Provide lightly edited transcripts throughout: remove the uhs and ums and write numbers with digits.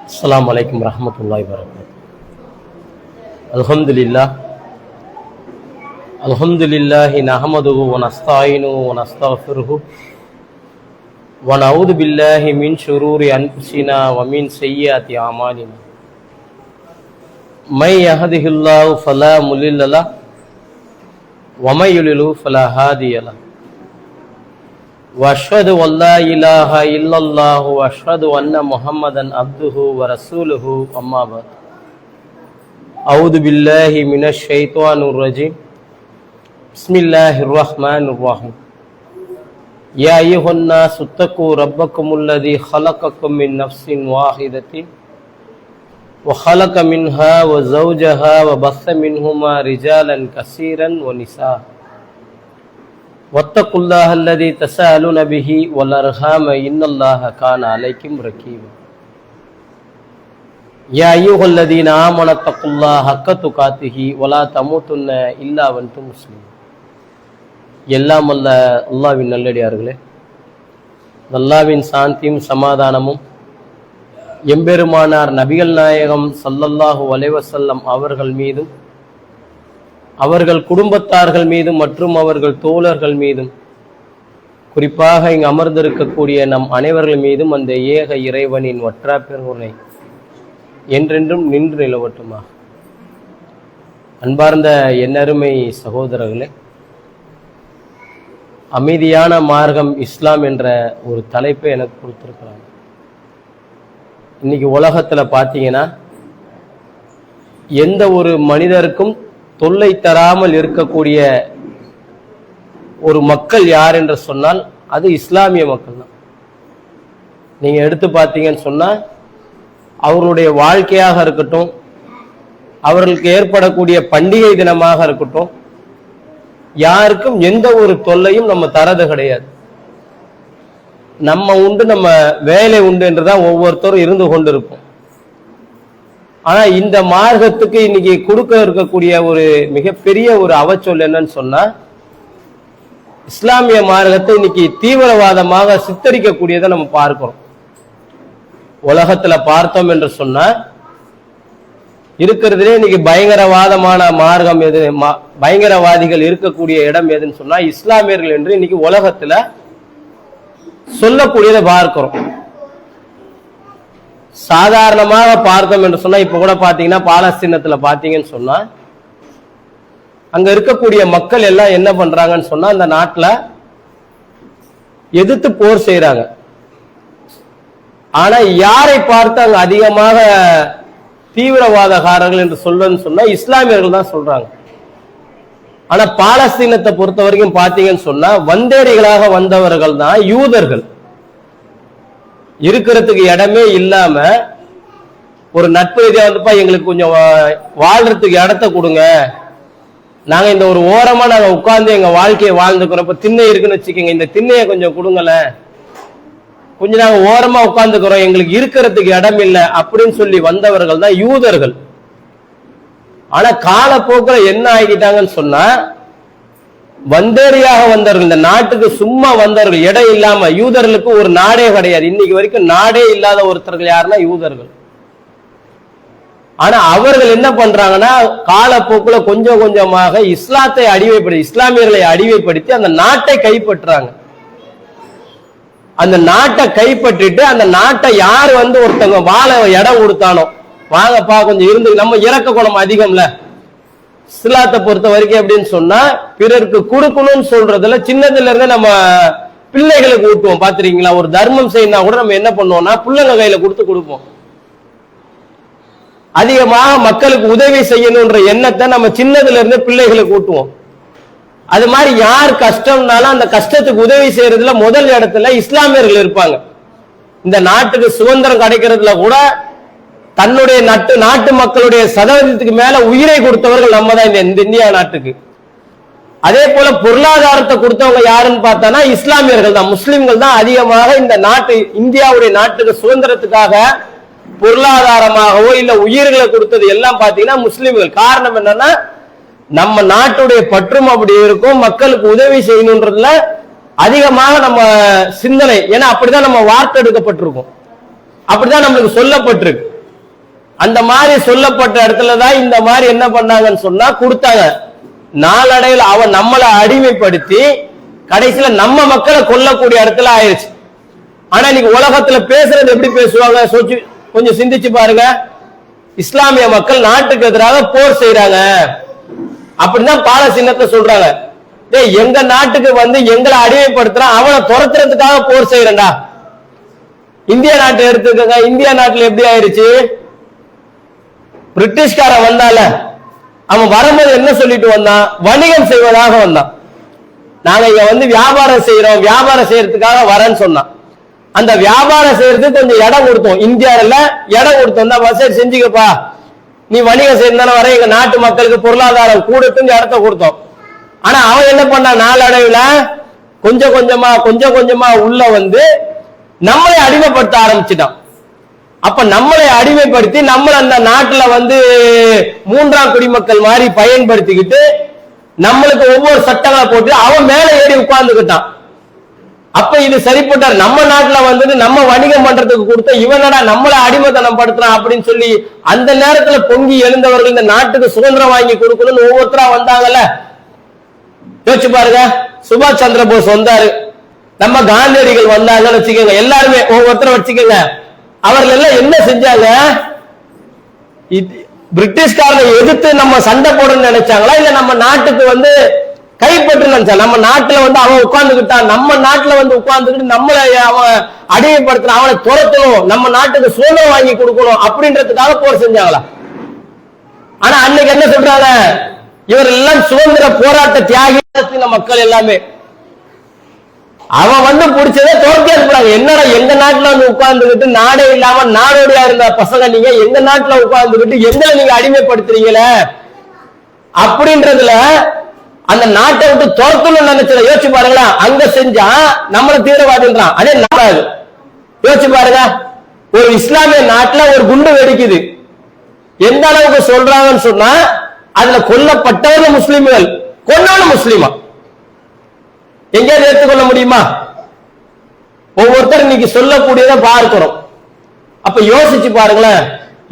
அஸ்ஸலாமு அலைக்கும் வரஹ்மத்துல்லாஹி வபரகாத்துஹு. அல்ஹம்துலில்லாஹி நஹ்மதுஹு வ நஸ்தஈனுஹு வ நஸ்தக்ஃபிருஹு வ நஊது பில்லாஹி மின் ஷுரூரி அன்ஃபுஸினா வ மின் ஸய்யிஆத்தி அமாலினா. மை யஹ்திஹில்லாஹு ஃபலா முலில்ல லஹு வ மை யுலில்ஹு ஃபலா ஹாதிய லஹு. واشهد ان لا اله الا الله واشهد ان محمدا عبده ورسوله اما بعد. اعوذ بالله من الشيطان الرجيم. بسم الله الرحمن الرحيم. يا ايها الناس اتقوا ربكم الذي خلقكم من نفس واحده وخلق منها وزوجها وبث منهما رجالا كثيرا ونساء واتقوا الله الذي تساءلون به والارحام ان الله كان عليكم رقيبا. يا ايها الذين امنوا اتقوا الله حق تقاته ولا تموتن الا وانتم مسلمون. எல்லாம் அல்ல அல்லாஹ்வின் நல்லடியார்களே, அல்லாஹ்வின் சாந்தியும் சமாதானமும் எம்பெருமானார் நபிகள் நாயகம் ஸல்லல்லாஹு அலைஹி வஸல்லம் அவர்கள் மீதும் அவர்கள் குடும்பத்தார்கள் மீதும் மற்றும் அவர்கள் தோழர்கள் மீதும் குறிப்பாக இங்கு அமர்ந்திருக்கக்கூடிய நம் அனைவர்கள் மீதும் அந்த ஏக இறைவனின் ஒற்றா பெருமை என்றென்றும் நின்று நிலவட்டுமா. அன்பார்ந்த என்னருமை சகோதரர்களே, அமைதியான மார்க்கம் இஸ்லாம் என்ற ஒரு தலைப்பை எனக்கு கொடுத்திருக்கிறாங்க. இன்னைக்கு உலகத்துல பார்த்தீங்கன்னா எந்த ஒரு மனிதருக்கும் தொல்லை தராமல் இருக்கக்கூடிய ஒரு மக்கள் யார் என்று சொன்னால் அது இஸ்லாமிய மக்கள் தான். நீங்க எடுத்து பார்த்தீங்கன்னு சொன்னா அவர்களுடைய வாழ்க்கையாக இருக்கட்டும், அவர்களுக்கு ஏற்படக்கூடிய பண்டிகை தினமாக இருக்கட்டும், யாருக்கும் எந்த ஒரு தொல்லையும் நம்ம தரது கிடையாது. நம்ம உண்டு, நம்ம வேலை உண்டு என்றுதான் ஒவ்வொருத்தரும் இருந்து கொண்டிருப்போம். ஆனா இந்த மார்க்கத்துக்கு இன்னைக்கு கொடுக்க இருக்கக்கூடிய ஒரு மிகப்பெரிய ஒரு அவச்சொல் என்னன்னு சொன்னா, இஸ்லாமிய மார்க்கத்தை இன்னைக்கு தீவிரவாதமாக சித்தரிக்கக்கூடியதை நம்ம பார்க்கிறோம். உலகத்துல பார்த்தோம் என்று சொன்னா இருக்கிறதுலே இன்னைக்கு பயங்கரவாதமான மார்க்கம் எது, பயங்கரவாதிகள் இருக்கக்கூடிய இடம் எதுன்னு சொன்னா இஸ்லாமியர்கள் என்று இன்னைக்கு உலகத்துல சொல்லக்கூடியதை பார்க்கிறோம். சாதாரணமாக பார்த்தோம் என்று சொன்னா இப்ப கூட பாத்தீங்கன்னா பாலஸ்தீனத்துல பாத்தீங்கன்னு சொன்னா அங்க இருக்கக்கூடிய மக்கள் எல்லாம் என்ன பண்றாங்கன்னு சொன்னா அந்த நாட்டுல எதிர்த்து போர் செய்யறாங்க. ஆனா யாரை பார்த்து அங்க அதிகமாக தீவிரவாதகாரர்கள் என்று சொல்றதுன்னு சொன்னா இஸ்லாமியர்கள் தான் சொல்றாங்க. ஆனா பாலஸ்தீனத்தை பொறுத்த வரைக்கும் பாத்தீங்கன்னு சொன்னா வந்தேரிகளாக வந்தவர்கள் தான் யூதர்கள். இருக்கிறதுக்கு இடமே இல்லாம ஒரு நட்பு ரீதியா வந்துப்பா எங்களுக்கு கொஞ்சம் வாழ்றதுக்கு இடத்த கொடுங்க, நாங்க இந்த ஒரு ஓரமா நாங்க உட்கார்ந்து எங்க வாழ்க்கையை வாழ்ந்துக்கிறோம், இப்ப திண்ணை இருக்குன்னு வச்சுக்கோங்க, இந்த திண்ணையை கொஞ்சம் கொடுங்கல, கொஞ்சம் நாங்க ஓரமா உட்கார்ந்துக்கிறோம், எங்களுக்கு இருக்கிறதுக்கு இடம் இல்லை அப்படின்னு சொல்லி வந்தவர்கள் தான் யூதர்கள். ஆனா காலப்போக்கில் என்ன ஆகிட்டாங்கன்னு சொன்னா வந்தேரியாக வந்தவர்கள், இந்த நாட்டுக்கு சும்மா வந்தவர்கள், இடம் இல்லாம, யூதர்களுக்கு ஒரு நாடே கிடையாது. இன்னைக்கு வரைக்கும் நாடே இல்லாத ஒருத்தர்கள் யாருன்னா யூதர்கள். ஆனா அவர்கள் என்ன பண்றாங்கன்னா காலப்போக்குல கொஞ்சம் கொஞ்சமாக இஸ்லாத்தை அடிமைப்படுத்தி, இஸ்லாமியர்களை அடிமைப்படுத்தி அந்த நாட்டை கைப்பற்றாங்க. அந்த நாட்டை கைப்பற்றிட்டு அந்த நாட்டை யார் வந்து ஒருத்தவங்க வாழ இடம் கொடுத்தானோ, வாங்கப்பா கொஞ்சம் இருந்து, நம்ம இறக்க குணம் அதிகம்ல இஸ்லாத்தை பொறுத்த வரைக்கும் எப்படின்னு சொன்னா பிறருக்கு கொடுக்கணும்னு சொல்றதுல சின்னதுல இருந்து நம்ம பிள்ளைகளுக்கு ஊட்டுவோம். பாத்துறீங்களா, ஒரு தர்மம் செய்யணும் கூட நம்ம என்ன பண்ணுவோம்னா பிள்ளைங்க கையில கொடுப்போம். அதிகமாக மக்களுக்கு உதவி செய்யணும்ன்ற எண்ணத்தை நம்ம சின்னதுல இருந்து பிள்ளைகளுக்கு ஊட்டுவோம். அது மாதிரி யார் கஷ்டம்னாலும் அந்த கஷ்டத்துக்கு உதவி செய்யறதுல முதல் இடத்துல இஸ்லாமியர்கள் இருப்பாங்க. இந்த நாட்டுக்கு சுதந்திரம் கிடைக்கிறதுல கூட தன்னுடைய நாட்டு மக்களுடைய சதவீதத்துக்கு மேல உயிரை கொடுத்தவர்கள் நம்ம தான் இந்த இந்தியா நாட்டுக்கு. அதே போல பொருளாதாரத்தை கொடுத்தவங்க யாருன்னு பார்த்தானா இஸ்லாமியர்கள் தான், முஸ்லிம்கள் தான் அதிகமாக இந்த நாட்டு இந்தியாவுடைய நாட்டுக்கு சுதந்திரத்துக்காக பொருளாதாரமாகவோ இல்ல உயிர்களை கொடுத்தது எல்லாம் பாத்தீங்கன்னா முஸ்லிம்கள். காரணம் என்னன்னா நம்ம நாட்டுடைய பற்றும் அப்படி இருக்கும், மக்களுக்கு உதவி செய்யணுன்றதுல அதிகமாக நம்ம சிந்தனை, ஏன்னா அப்படிதான் நம்ம வார்த்தை எடுக்கப்பட்டிருக்கும், அப்படிதான் நம்மளுக்கு சொல்லப்பட்டிருக்கு. அந்த மாதிரி சொல்லப்பட்ட இடத்துலதான் இந்த மாதிரி என்ன பண்ணாங்கன்னு சொன்னா கொடுத்தாங்க. நாளடைவில் அவன் நம்மளை அடிமைப்படுத்தி கடைசியில நம்ம மக்களை கொல்லக்கூடிய இடத்துல ஆயிடுச்சு. ஆனா இன்னைக்கு உலகத்துல பேசுறது எப்படி பேசுவாங்க கொஞ்சம் சிந்திச்சு பாருங்க. இஸ்லாமிய மக்கள் நாட்டுக்கு எதிராக போர் செய்யறாங்க அப்படிதான் பால சின்னத்தை சொல்றாங்க. எங்க நாட்டுக்கு வந்து எங்களை அடிமைப்படுத்துறான், அவனை துரத்துறதுக்காக போர் செய்யறா. இந்திய நாட்டை எடுத்துக்கங்க. இந்திய நாட்டுல எப்படி ஆயிருச்சு? பிரிட்டிஷ்காரன் வந்தால அவன் வரும்போது என்ன சொல்லிட்டு வந்தான்? வணிகம் செய்வதாக வந்தான். நாங்க இங்க வந்து வியாபாரம் செய்யறோம், வியாபாரம் செய்யறதுக்காக வரேன்னு சொன்னான். அந்த வியாபாரம் செய்யறதுக்கு கொஞ்சம் இடம் கொடுத்தோம். இந்தியாவில இடம் கொடுத்தோம். சரி செஞ்சுக்கப்பா, நீ வணிகம் செய்யறதான வர, எங்க நாட்டு மக்களுக்கு பொருளாதாரம் கூடத்துக்கு இடத்த கொடுத்தோம். ஆனா அவன் என்ன பண்ணான்? நாளடைவுல கொஞ்சம் கொஞ்சமா உள்ள வந்து நம்மளை அடிமைப்படுத்த ஆரம்பிச்சுட்டான். அப்ப நம்மளை அடிமைப்படுத்தி நம்மள அந்த நாட்டுல வந்து மூன்றாம் குடிமக்கள் மாதிரி பயன்படுத்திக்கிட்டு நம்மளுக்கு ஒவ்வொரு சட்டங்களை போட்டு அவன் மேல ஏறி உட்கார்ந்துக்கிட்டான். அப்ப இது சரிப்பட்டார். நம்ம நாட்டுல வந்து நம்ம வணிகம் பண்றதுக்கு கொடுத்த இவனடா நம்மளை அடிமைத்தனம் படுத்துறான் அப்படின்னு சொல்லி அந்த நேரத்துல பொங்கி எழுந்தவர்கள் இந்த நாட்டுக்கு சுதந்திரம் வாங்கி கொடுக்கணும்னு ஒவ்வொருத்தரா வந்தாங்கல்ல. யோசிச்சு பாருங்க. சுபாஷ் சந்திர போஸ் வந்தாரு, நம்ம காந்தியடிகள் வந்தாங்கன்னு வச்சுக்கோங்க. எல்லாருமே ஒவ்வொருத்தரும் வச்சுக்கோங்க. அவர்கள் எல்லாம் என்ன செஞ்சாங்க? பிரிட்டிஷ்காரனை எதிர்த்து நம்ம சண்டை போடணும்னு நினைச்சாங்களா, இல்ல நம்ம நாட்டுக்கு வந்து கைப்பற்று நினைச்சா? நம்ம நாட்டுல வந்து அவன் உட்கார்ந்துகிட்டான், நம்ம நாட்டுல வந்து உட்கார்ந்துக்கிட்டு நம்மளை அவன் அடிமைப்படுத்தின, அவனை துரத்தணும், நம்ம நாட்டுக்கு சுதந்திரம் வாங்கி கொடுக்கணும் அப்படின்றதுக்காக போர் செஞ்சாங்களா? ஆனா அன்னைக்கு என்ன சொல்றாங்க? இவர் எல்லாம் சுதந்திர போராட்ட தியாகி மக்கள் எல்லாமே. அவன் வந்து பிடிச்சதே துரத்தி அனுப்புறாங்க. என்னடா எங்க நாட்டுல வந்து உட்கார்ந்துகிட்டு நாடே இல்லாம நாடோடியா இருந்த பசங்க நீங்க எங்க நாட்டுல உட்கார்ந்துகிட்டு எங்களை நீங்க அடிமைப்படுத்துறீங்களே அப்படின்றதுல அந்த நாட்டை விட்டு துரத்தணும்னு நினைச்சத யோசிச்சு பாருங்களா. அங்க செஞ்சா நம்மள தீவிரவாதின்றான். அதே நாடாது. யோசிச்சு பாருங்க. ஒரு இஸ்லாமிய நாட்டுல ஒரு குண்டு வெடிக்குது. எந்த அளவுக்கு சொல்றாங்கன்னு சொன்னா அதுல கொல்லப்பட்டவங்க முஸ்லிம்கள், கொன்னாலும் முஸ்லிமா? எங்கேயாவது ஏற்றுக்கொள்ள முடியுமா? ஒவ்வொருத்தர் இன்னைக்கு சொல்லக்கூடியதை பார்க்கிறோம். அப்ப யோசிச்சு பாருங்களேன்.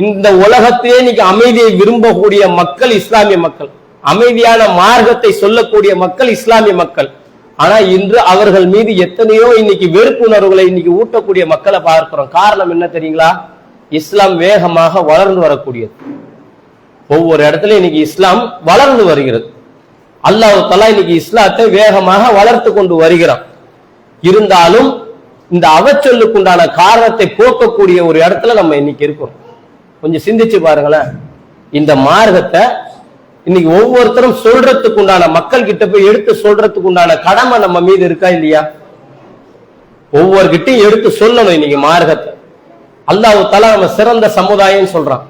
இந்த உலகத்திலே இன்னைக்கு அமைதியை விரும்பக்கூடிய மக்கள் இஸ்லாமிய மக்கள், அமைதியான மார்க்கத்தை சொல்லக்கூடிய மக்கள் இஸ்லாமிய மக்கள். ஆனா இன்று அவர்கள் மீது எத்தனையோ இன்னைக்கு வெறுப்புணர்வுகளை இன்னைக்கு ஊட்டக்கூடிய மக்களை பார்க்கிறோம். காரணம் என்ன தெரியுங்களா? இஸ்லாம் வேகமாக வளர்ந்து வரக்கூடியது. ஒவ்வொரு இடத்துல இன்னைக்கு இஸ்லாம் வளர்ந்து வருகிறது. அல்லாஹ் தஆலா இன்னைக்கு இஸ்லாத்தை வேகமாக வளர்த்து கொண்டு வருகிறான். இருந்தாலும் இந்த அவச்சொல்லுக்குண்டான காரணத்தை போக்கக்கூடிய ஒரு இடத்துல நம்ம இன்னைக்கு இருக்கிறோம். கொஞ்சம் சிந்திச்சு பாருங்களேன். இந்த மார்க்கத்தை இன்னைக்கு ஒவ்வொருத்தரும் சொல்றதுக்கு உண்டான மக்கள் கிட்ட போய் எடுத்து சொல்றதுக்கு உண்டான கடமை நம்ம மீது இருக்கா இல்லையா? ஒவ்வொருகிட்டையும் எடுத்து சொல்லணும் இன்னைக்கு மார்க்கத்தை. அல்லாஹ் தஆலா நம்ம சிறந்த சமுதாயம் சொல்றான்.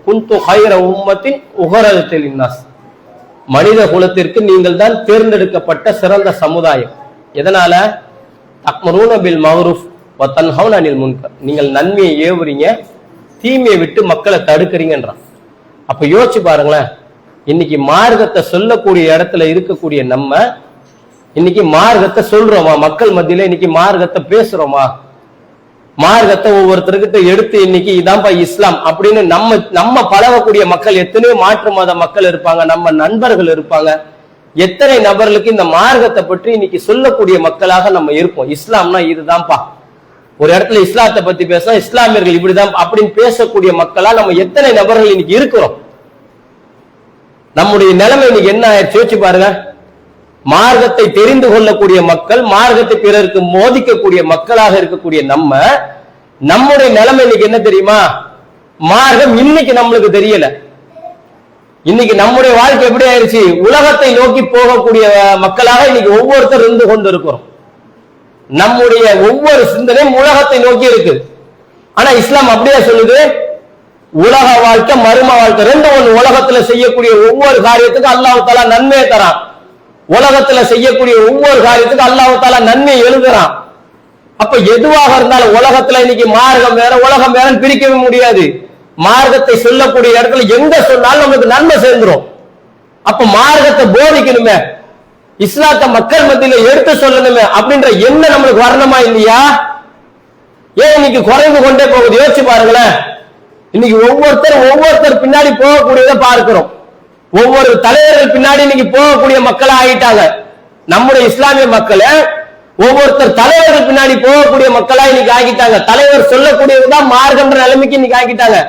குந்து ஹைர உம்மத்தின் உகரத்தில் இன்னாஸ், மனித குலத்திற்கு நீங்கள் தான் தேர்ந்தெடுக்கப்பட்ட சிறந்த சமுதாயம். எதனால? தக்மரூன பில் மஅரூஃப் வ தன்ஹவுன அனில் முன்கர், நீங்கள் நன்மையை ஏவுறீங்க, தீமையை விட்டு மக்களை தடுக்கிறீங்கன்றான். அப்ப யோசிச்சு பாருங்களேன். இன்னைக்கு மார்க்கத்தை சொல்லக்கூடிய இடத்துல இருக்கக்கூடிய நம்ம இன்னைக்கு மார்க்கத்தை சொல்றோமா? மக்கள் மத்தியில இன்னைக்கு மார்க்கத்தை பேசுறோமா? மார்க்கத்தை ஒவ்வொருத்தருக்கிட்ட எடுத்து இன்னைக்கு இதான்பா இஸ்லாம் அப்படின்னு நம்ம பழகக்கூடிய மக்கள் எத்தனையோ மாற்று மத மக்கள் இருப்பாங்க, நம்ம நண்பர்கள் இருப்பாங்க. எத்தனை நபர்களுக்கு இந்த மார்க்கத்தை பற்றி இன்னைக்கு சொல்லக்கூடிய மக்களாக நம்ம இருப்போம். இஸ்லாம்னா இதுதான்ப்பா. ஒரு இடத்துல இஸ்லாத்தை பத்தி பேச இஸ்லாமியர்கள் இப்படிதான் அப்படின்னு பேசக்கூடிய மக்களா நம்ம எத்தனை நபர்கள் இன்னைக்கு இருக்கிறோம்? நம்முடைய நிலைமை இன்னைக்கு என்ன ஆயிடுச்சு யோசிச்சு பாருங்க. மார்க்கத்தை தெரிந்து கொள்ளக்கூடிய மக்கள், மார்க்கத்தை பிறருக்கு மோதிக்கக்கூடிய மக்களாக இருக்கக்கூடிய நம்முடைய நிலைமை இன்னைக்கு என்ன தெரியுமா? மார்க்கம் இன்னைக்கு நம்மளுக்கு தெரியல. இன்னைக்கு நம்முடைய வாழ்க்கை எப்படி ஆயிடுச்சு? உலகத்தை நோக்கி போகக்கூடிய மக்களாக இன்னைக்கு ஒவ்வொருத்தர் இருந்து கொண்டு இருக்கிறோம். நம்முடைய ஒவ்வொரு சிந்தனையும் உலகத்தை நோக்கி இருக்கு. ஆனா இஸ்லாம் அப்படியே சொல்லுது, உலக வாழ்க்கை மர்ம வாழ்க்கை ரெண்டு ஒண்ணு. உலகத்துல செய்யக்கூடிய ஒவ்வொரு காரியத்துக்கும் அல்லாஹ் தஆலா நன்மையை தரான். உலகத்துல செய்யக்கூடிய ஒவ்வொரு காரியத்துக்கும் அல்லாஹ் தஆலா நன்மை எழுதுறான். அப்ப எதுவாக இருந்தாலும் உலகத்துல இன்னைக்கு மார்க்கம் வேற உலகம் வேற பிரிக்கவே முடியாது. மார்க்கத்தை சொல்லக்கூடிய இடத்துல எங்க சொன்னாலும் நமக்கு நன்மை சேர்ந்துரும். அப்ப மார்க்கத்தை போதிக்கணுமே, இஸ்லாத்தை மக்கள் மத்தியில எடுத்து சொல்லணுமே அப்படின்ற எண்ணம் நம்மளுக்கு வரணுமா இல்லையா? ஏன் இன்னைக்கு குறைந்து கொண்டே போகுது? யோசிச்சு பாருங்களேன். இன்னைக்கு ஒவ்வொருத்தர் பின்னாடி போகக்கூடியதை பார்க்கிறோம். ஒவ்வொரு தலைவர்கள் பின்னாடி இன்னைக்கு போகக்கூடிய மக்களா ஆகிட்டாங்க. நம்முடைய இஸ்லாமிய மக்களை ஒவ்வொருத்தர் தலைவர்கள் பின்னாடி போகக்கூடிய மக்களா இன்னைக்கு ஆகிட்டாங்க. தலைவர் சொல்லக்கூடியதுதான் மார்க்கன்ற நிலைமைக்கு இன்னைக்கு ஆகிட்டாங்க.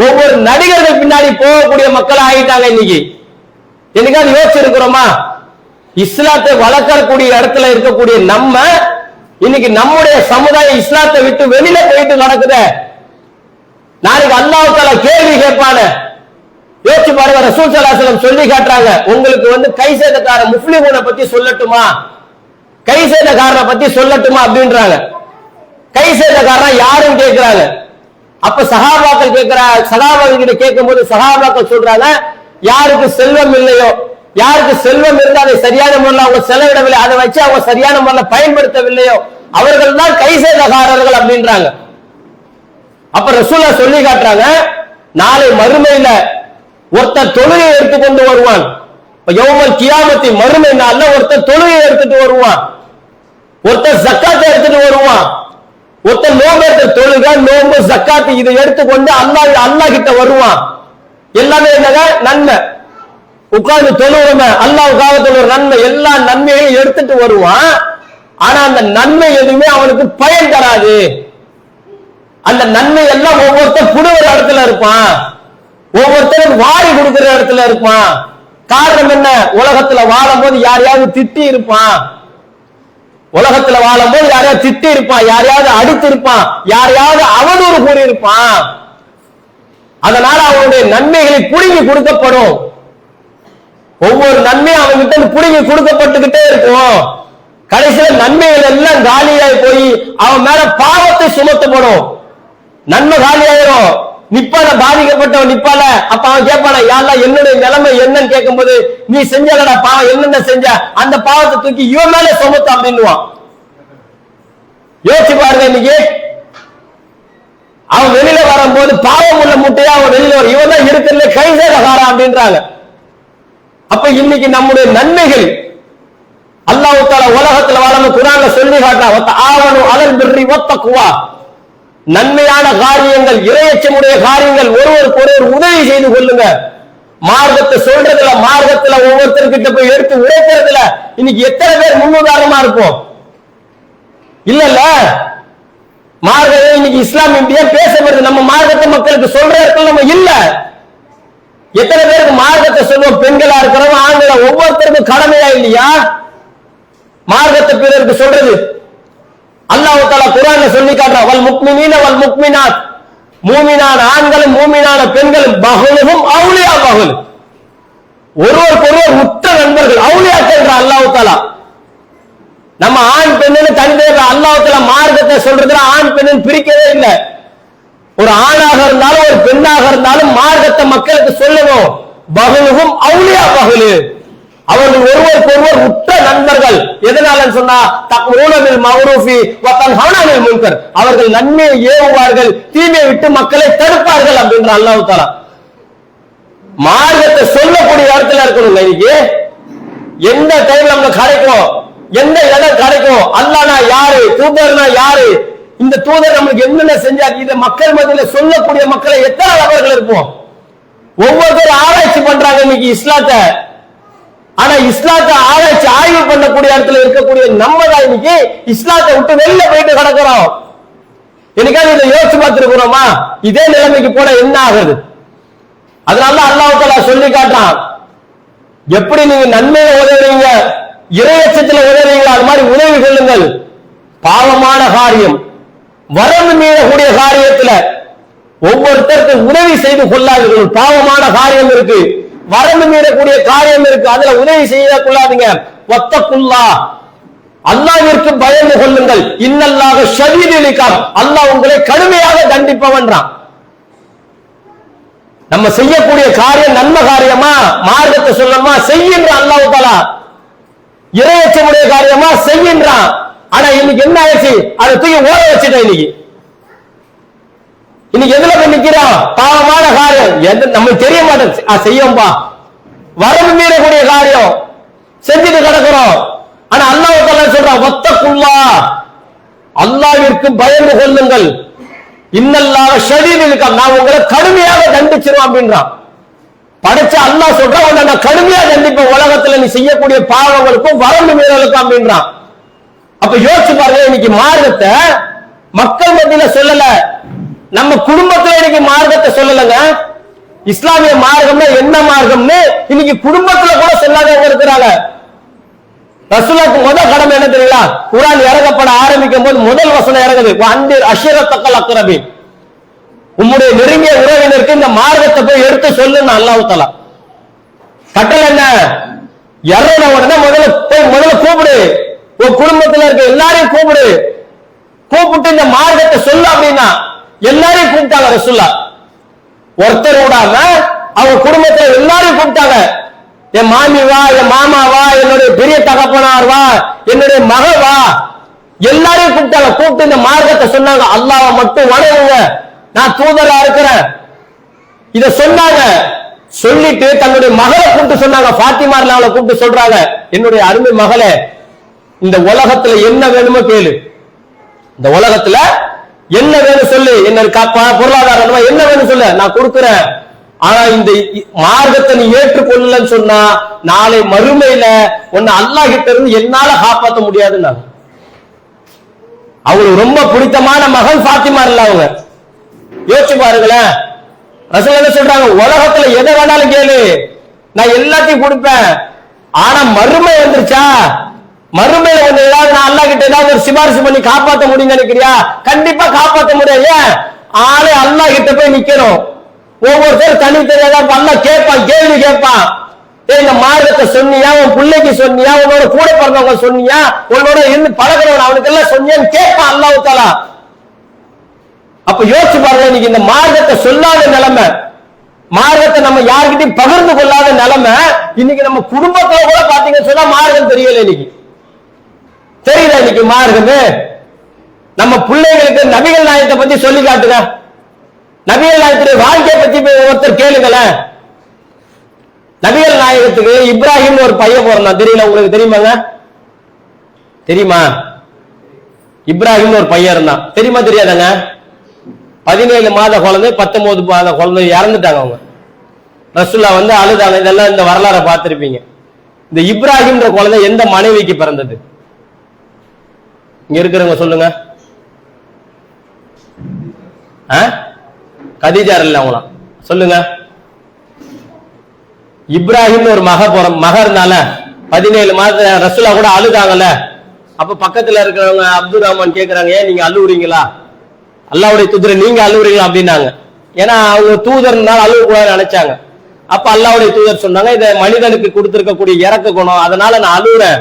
ஒவ்வொரு நடிகர்கள் பின்னாடி போகக்கூடிய மக்கள் ஆகிட்டாங்க. இன்னைக்கு என்னைக்காவது யோசிச்சிருக்கிறோமா? இஸ்லாத்தை வளர்க்கக்கூடிய இடத்துல இருக்கக்கூடிய நம்ம இன்னைக்கு நம்முடைய சமுதாயம் இஸ்லாத்தை விட்டு வெளியில போயிட்டு நடக்குத. நாளைக்கு அல்லாஹ் தஆலா கேள்வி கேட்பான. யோசிச்சு பாருங்க. ரசூல் ஸல்லல்லாஹு அலைஹி வஸல்லம் சொல்லி காட்டுறாங்க, உங்களுக்கு கை சேதக்கார முஃப்லிஹூனை பத்தி சொல்லட்டுமா, கை சேதக்காரனை பத்தி சொல்லட்டுமா அப்படின்றாங்க. கை சேதக்காரன் யாருன்னு கேட்கிறாங்க. அப்ப சஹாபாக்கள் சஹாபாக்கள் கிட்ட கேட்கும் போது சஹாபாக்கள் சொல்றாங்க, யாருக்கு செல்வம் இல்லையோ, யாருக்கு செல்வம் இருந்தா அதை சரியான முறையில் அவங்க செலவிடவில்லை, அதை வச்சு அவங்க சரியான முறையில் பயன்படுத்தவில்லையோ அவர்கள் தான் கை சேதக்காரர்கள் அப்படின்றாங்க. அப்ப ரசூலா சொல்லி காட்டுறாங்க, நாளை மறுமையில ஒருத்தர் தொழுகையை எடுத்துக்கொண்டு வருவான். யௌமல் கியாமத்தி மறுமை நாள்ல ஒருத்தர் தொழுகையை எடுத்துட்டு வருவான், ஒருத்தர் ஜக்காத்தை எடுத்துட்டு வருவான், ஒருத்தர் நோம்பு எடுத்து தொழுகை நோம்பு ஜக்காத்து இதை எடுத்துக்கொண்டு அல்லாஹ் கிட்ட வருவான். எல்லாமே என்னங்க நன்மை. உட்கார்ந்து தொழுவமே அல்லாஹ்வுக்காக தொழுற நன்மை, எல்லா நன்மையையும் எடுத்துட்டு வருவான். ஆனா அந்த நன்மை எதுவுமே அவனுக்கு பயன் தராது. அந்த நன்மை எல்லாம் ஒவ்வொருத்தர் புடுவர இடத்துல இருப்பான், ஒவ்வொருத்தரும் வாரி கொடுக்கிற இடத்துல இருப்பான். காரணம் என்ன? உலகத்துல வாழும் போது யாரையாவது திட்டி இருப்பான், உலகத்துல வாழும் போது யாரையாவது திட்டி இருப்பான், யாரையாவது அடித்து இருப்பான், யாரையாவது அவதூறு கூறி இருப்பான். அதனால அவனுடைய நன்மைகளை புடுங்கி கொடுக்கப்படும். ஒவ்வொரு நன்மையும் அவன்கிட்ட புடுங்கி கொடுக்கப்பட்டுக்கிட்டே இருக்கும். கடைசியில் நன்மைகள் எல்லாம் காலியாய் போய் அவன் மேல பாவத்தை சுமத்தப்படும். நன்மை காலியாயிரும். நிப்பால பாதிக்கப்பட்டவன் நிப்பால. அப்ப அவன் கேட்பான, யாரெல்லாம் என்னுடைய நிலைமை என்னன்னு கேட்கும் போது, நீ செஞ்சலடா பாவம், என்னென்ன செஞ்ச, அந்த பாவத்தை தூக்கி இவன் மேல சுமத்த அப்படின்னுவான். யோசிச்சு பாருங்க. இன்னைக்கு அவன் வெளியில வரும்போது பாவம் உள்ள முட்டையா அவன் வெளியில வரும், இவன் தான் இருக்கிறதுல கை சேதகாரா அப்படின்றாங்க. அப்ப இன்னைக்கு நம்முடைய நன்மைகள் அல்லாஹ் தஆலா உலகத்துல வாழணும் குர்ஆன்ல சொல்லி காட்டுறான், ஆவனு அலல் பிர்ரி வத்தக்வா, நன்மையான காரியங்கள் இறையச்சமுடைய காரியங்கள் ஒருவருக்கு ஒருவர் உதவி செய்து கொள்ளுங்க. மார்க்கத்தை சொல்றதுல மார்க்கத்துல ஒவ்வொருத்தர்கிட்ட போய் எடுத்து உரைக்கிறதுல இன்னைக்கு எத்தனை பேர் முன்னுதாரணமா இருப்போம்? இல்லல்ல. மார்க்கம் இன்னைக்கு இஸ்லாம் இப்படியே பேசப்படுது. நம்ம மார்க்கத்தை மக்களுக்கு சொல்ற இடத்துல நம்ம இல்ல. எத்தனை பேருக்கு மார்க்கத்தை சொல்லுவோம்? பெண்களா இருக்கிறவங்க ஆண்களா ஒவ்வொருத்தருக்கும் கடமையா இல்லையா மார்க்கத்தை பிறருக்கு சொல்றது? அல்லாஹ் தஆலா குர்ஆன்ல சொல்லி காட்டுறான், வல் முக்மினீன வல் முக்மினாத், மூமினான ஆண்களும் மூமினான பெண்களும் பஹலுஹும் அவுலியா பஹல், ஒருவருக்கொருவர் உற்ற நண்பர்கள், அவுலியாக்கள் அல்லாஹ் தஆலா. நம்ம ஆண் பெண்ணுன்னு தனித்தனியாக அல்லாஹ் தஆலா மார்க்கத்தை சொல்றதுல ஆண் பெண்ணுன்னு பிரிக்கவே இல்லை. ஒரு ஆணாக இருந்தாலும் ஒரு பெண்ணாக இருந்தாலும் மார்க்கத்தை மக்களுக்கு சொல்லணும். பஹலுஹும் அவுலியா பஹலு, அவர்கள் ஒருவருக்கு ஒருவர் உற்ற நண்பர்கள். எதனால சொன்னா, தக்ரூன பில் மஅரூஃபி வ தன்ஹவுன அனில் முன்கர், அவர்கள் நன்மையை ஏவுவார்கள், தீமையை விட்டு மக்களை தடுப்பார்கள் அப்படின்ற அல்லாஹ் தஆலா. மார்க்கத்தை சொல்லக்கூடிய இடத்துல இருக்கணும். இன்னைக்கு எந்த டைம்ல நமக்கு கிடைக்கும், எந்த இடம் கிடைக்கும், அல்லாஹ்னா யாரு, தூதர்னா யாரு, இந்த தூதர் நமக்கு என்னென்ன செஞ்சார், இதை மக்கள் மத்தியில சொல்லக்கூடிய மக்களை எத்தனை நபர்கள் இருப்போம்? ஒவ்வொருத்தரும் ஆராய்ச்சி பண்றாங்க இன்னைக்கு இஸ்லாத்தை. ஆனா இஸ்லாத்தை ஆராய்ச்சி ஆய்வு பண்ணக்கூடிய இடத்துல இருக்கக்கூடிய நம்ம தான் இன்னைக்கு இஸ்லாத்தை விட்டு வெளில போயிட்டு கிடக்கிறோம். என்னைக்காவது இதை யோசிச்சு பார்த்திருக்கிறோமா? இதே நிலைமைக்கு போன என்ன ஆகுது? அதனால அல்லாஹ் தஆலா சொல்லி காட்டுறான், எப்படி நீங்க நன்மையை உதவுறீங்க, இறையச்சத்துல உதவுறீங்களா, அது மாதிரி உதவி கொள்ளுங்கள். பாவமான காரியம், வரம்பு மீறக்கூடிய காரியத்துல ஒவ்வொருத்தருக்கு உதவி செய்து கொள்ளாதீர்கள். பாவமான காரியம் இருக்கு, வரம்பு மீறக்கூடிய காரியம் இருக்கு, அதுல உதவி செய்ய கொள்ளாதீங்க. வத்தக்குல்லாஹ், அல்லாஹ்விற்கு பயந்து கொள்ளுங்கள். இன்னல்லாஹ ஷதீதுல் இகாப், அல்லாஹ் உங்களை கடுமையாக தண்டிப்பவன்றான். நம்ம செய்யக்கூடிய காரியம் நன்மை காரியமா, மார்க்கத்தை சொல்லணுமா, செய்கின்ற அல்லாஹ் தஆலா. இறையச்சமுடைய காரியமா செய்கின்றான். ஆனா இன்னைக்கு என்ன ஆயிடுச்சு? அதை தூக்கி ஓட வச்சுட்டேன். இன்னைக்கு எதுல போய் நிக்கிறோம்? பாவமான காரியம் நம்மளுக்கு தெரிய மாட்டேன், செய்யோம்பா. வரம்பு மீறக்கூடிய காரியம் செஞ்சுட்டு கிடக்கிறோம். ஆனா அல்லாஹ் தஆலா சொல்றான், வத்தக்குல்லாஹ், அல்லாஹ்விற்கு பயந்து கொள்ளுங்கள். இன்னல்லாஹ ஷதீதுல் இகாப், நான் உங்களை கடுமையாக தண்டிச்சிரும் அப்படின்றான். படைச்ச அல்லாஹ் சொல்றான், உன்னை நான் கடுமையா தண்டிப்பேன் உலகத்துல நீ செய்யக்கூடிய பாவங்களுக்கும் வரம்பு மீறலுக்கும் அப்படின்றான். அப்ப யோசிச்சு பாருங்க, இன்னைக்கு மார்க்கத்தை மக்கள் மத்தியில சொல்லல, நம்ம குடும்பத்துல இன்னைக்கு மார்க்கத்தை சொல்லலங்க. இஸ்லாமிய மார்க்கம்னா என்ன மார்க்கம்னு இன்னைக்கு குடும்பத்துல கூட சொல்லாதவங்க இருக்கிறாங்க. ரசூலுல்லாஹ்க்கு முதல் கடமை என்ன தெரியுங்களா? குர்ஆன் இறங்கப்பட ஆரம்பிக்கும் போது முதல் வசனம் இறங்குது, அன்திர் அஷீரத்தக்கல் அக்ரபீன், உம்முடைய நெருங்கிய உறவினருக்கு இந்த மார்க்கத்தை போய் எடுத்து சொல்லுன்னு அல்லாஹ் தஆலா கட்டளை. என்ன இறங்கின உடனே முதல்ல கூப்பிடு, உன் குடும்பத்துல இருக்க எல்லாரையும் கூப்பிட்டு இந்த மார்க்கத்தை சொல்லு அப்படின்னா எல்லாரையும் கூப்பிட்டாங்க ரசூலுல்லாஹ். ஒருத்தர் விடாம அவங்க குடும்பத்துல எல்லாரையும் கூப்பிட்டாங்க. என் மாமி வா, என் மாமா வா, என்னுடைய பெரிய தகப்பனார் வா, என்னுடைய மக வா, எல்லாரையும் கூப்பிட்டாங்க. கூப்பிட்டு இந்த மார்க்கத்தை சொன்னாங்க. அல்லாஹ்வை மட்டும் வணங்குங்க, நான் தூதரா இருக்கிறேன் இத சொன்னாங்க. சொல்லிட்டு தன்னுடைய மகளை கூப்பிட்டு சொன்னாங்க, ஃபாத்திமா அவளை கூப்பிட்டு சொல்றாங்க, என்னுடைய அருமை மகளே, இந்த உலகத்துல என்ன வேணுமோ கேளு, இந்த உலகத்துல என்ன வேணும் சொல்லு, என்ன பொருளாதாரம் என்ன வேணும் சொல்லு, நான் கொடுக்கிறேன். ஆனா இந்த மார்க்கத்தை நீ ஏற்றுக்கொள்ளலன்னு சொன்னா நாளை மறுமையில உன்னை அல்லாஹ் கிட்ட இருந்து என்னால காப்பாற்ற முடியாதுன்னு. அவங்களுக்கு ரொம்ப பிடித்தமான மகன் ஃபாத்திமா இல்ல. அவங்க யோசிச்சு பாருங்களேன். ரசூலுல்லாஹ் என்ன சொல்றாங்க, உலகத்துல எதை வேணாலும் கேளு, நான் எல்லாத்தையும் கொடுப்பேன். ஆனா மறுமை வந்துருச்சா, மறுமையில வந்து ஏதாவது நான் அல்லாஹ் கிட்ட ஏதாவது ஒரு சிபாரிசு பண்ணி காப்பாற்ற முடியும் நினைக்கிறியா? கண்டிப்பா காப்பாற்ற முடியாது. ஆளே அல்லாஹ் கிட்ட போய் நிக்கணும். ஒவ்வொருத்தரும் தனித்தனியாக அல்லாஹ் கேட்பான், கேள்வி கேட்பான். இந்த மார்க்கத்தை சொன்னியா, உன் பிள்ளைக்கு சொன்னியா, உன்னோட கூட பிறந்தவங்க சொன்னியா, உன்னோட இருந்து பழகிறவன் அவனுக்கு எல்லாம் சொன்னியான்னு கேட்பான் அல்லாஹ் தஆலா. அப்ப யோசிச்சு பாருங்க, இன்னைக்கு இந்த மார்க்கத்தை சொல்லாத நிலைமை, மார்க்கத்தை நம்ம யாருக்கிட்டையும் பகிர்ந்து கொள்ளாத நிலைமை இன்னைக்கு நம்ம குடும்பத்துல கூட பாத்தீங்கன்னு சொன்னா மார்க்கம் தெரியல. இன்னைக்கு தெரியல. இன்னைக்கு மார்க்கமே நம்ம பிள்ளைகளுக்கு நபிகள் நாயகத்தை பத்தி சொல்லி காட்டுங்க. நபிகள் நாயகத்துடைய வாழ்க்கையை பத்தி ஒருத்தர் கேளுங்களேன். நபிகள் நாயகத்துக்கு இப்ராஹிம் ஒரு பையன் பிறந்தான், தெரியல உங்களுக்கு? தெரியுமாங்க? தெரியுமா? இப்ராஹிம் ஒரு பையன் இருந்தான், தெரியுமா தெரியாதாங்க? 17 மாத குழந்தை, 19 மாத குழந்தை இறந்துட்டாங்க. அவங்க ரசூலுல்லாஹ் வந்து அழுதாங்க. இதெல்லாம் இந்த வரலாறை பார்த்திருப்பீங்க. இந்த இப்ராஹிம் குழந்தை எந்த மனைவிக்கு பிறந்தது? இங்க இருக்கிறவங்க சொல்லுங்க. கதீஜா இல்ல அவங்களாம் சொல்லுங்க. இப்ராஹிம் ஒரு மக இருந்தால 17 மாத ரசூலுல்லாஹ் கூட அழுதாங்கல்ல. அப்ப பக்கத்துல இருக்கிறவங்க அப்துல் ரஹ்மான் கேக்குறாங்க, ஏன் நீங்க அழுவுறீங்களா, அல்லாஹ்வுடைய தூதரை நீங்க அழுவுறீங்களா அப்படின்னாங்க. ஏன்னா அவங்க தூதர்னால அழுவக்கூடாதுன்னு நினைச்சாங்க. அப்ப அல்லாஹ்வுடைய தூதர் சொன்னாங்க, இதை மனிதனுக்கு கொடுத்திருக்கக்கூடிய இறக்க குணம், அதனால நான் அழுவுறேன்.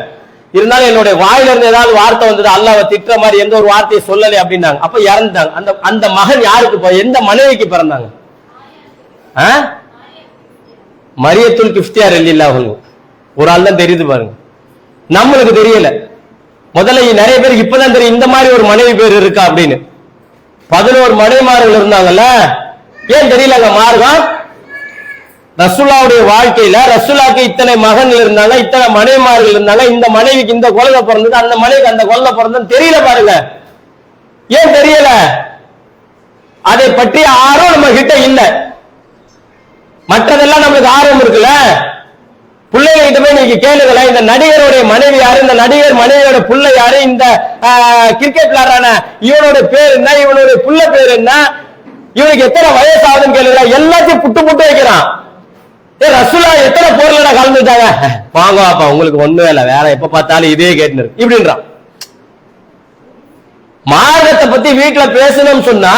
இருந்தாலும் என்னுடைய வாயில இருந்து ஏதாவது வார்த்தை வந்தது, அல்லாஹ்வை திட்டுற மாதிரி எந்த ஒரு வார்த்தையை சொல்லலை அப்படின்னாங்க. அப்ப இறந்துட்டாங்க. அந்த மகன் யாருக்கு, எந்த மனைவிக்கு பிறந்தாங்க? மரியத்துல் கிஃப்தியார் இல்லைல்லாஹு, ஒரு ஆள் தான் தெரியுது பாருங்க, நம்மளுக்கு தெரியல. முதல்ல நிறைய பேருக்கு இப்பதான் தெரியும் இந்த மாதிரி ஒரு மனைவி பேர் இருக்கா அப்படின்னு. 11 மனைவிமார்கள் இருந்தாங்கல்ல, ஏன் தெரியலங்க மார்க்கம்? ரசூலுல்லாஹ்வுடைய வாழ்க்கையில ரசூலுல்லாஹ்க்கு இத்தனை மகன்கள் இருந்தாங்க, இத்தனை மனைவிமார்கள் இருந்தாங்க, இந்த மனைவிக்கு இந்த குழந்தை பிறந்தது, அந்த மனைவிக்கு அந்த குழந்தை பிறந்தது தெரியல பாருங்க. ஏன் தெரியல? அதை பற்றி ஆர்வம் நம்ம கிட்ட இல்ல. மற்றதெல்லாம் நம்மளுக்கு ஆர்வம் இருக்குல்ல. பிள்ளைகிட்ட போய் நீங்க கேளுங்கள, இந்த நடிகருடைய மனைவி யாரு, இந்த நடிகர் மனைவியோட பிள்ளை யாரு, இந்த கிரிக்கெட் விளையாடுறான இவனோட பேர் என்ன, இவனுடைய புள்ள பேர் என்ன, இவனுக்கு எத்தனை வயசு ஆகுதுன்னு கேளுங்க. எல்லாத்தையும் புட்டு வைக்கிறான். ரசூலுல்லாஹ் எத்தனை பொருளை கலந்துட்டாங்க, வாங்க அப்பா உங்களுக்கு ஒண்ணுமே இல்ல, வேற எப்ப பார்த்தாலும் இதே கேட்டு இப்படின்றான். மார்க்கத்தை பத்தி வீட்டுல பேசணும்னு சொன்னா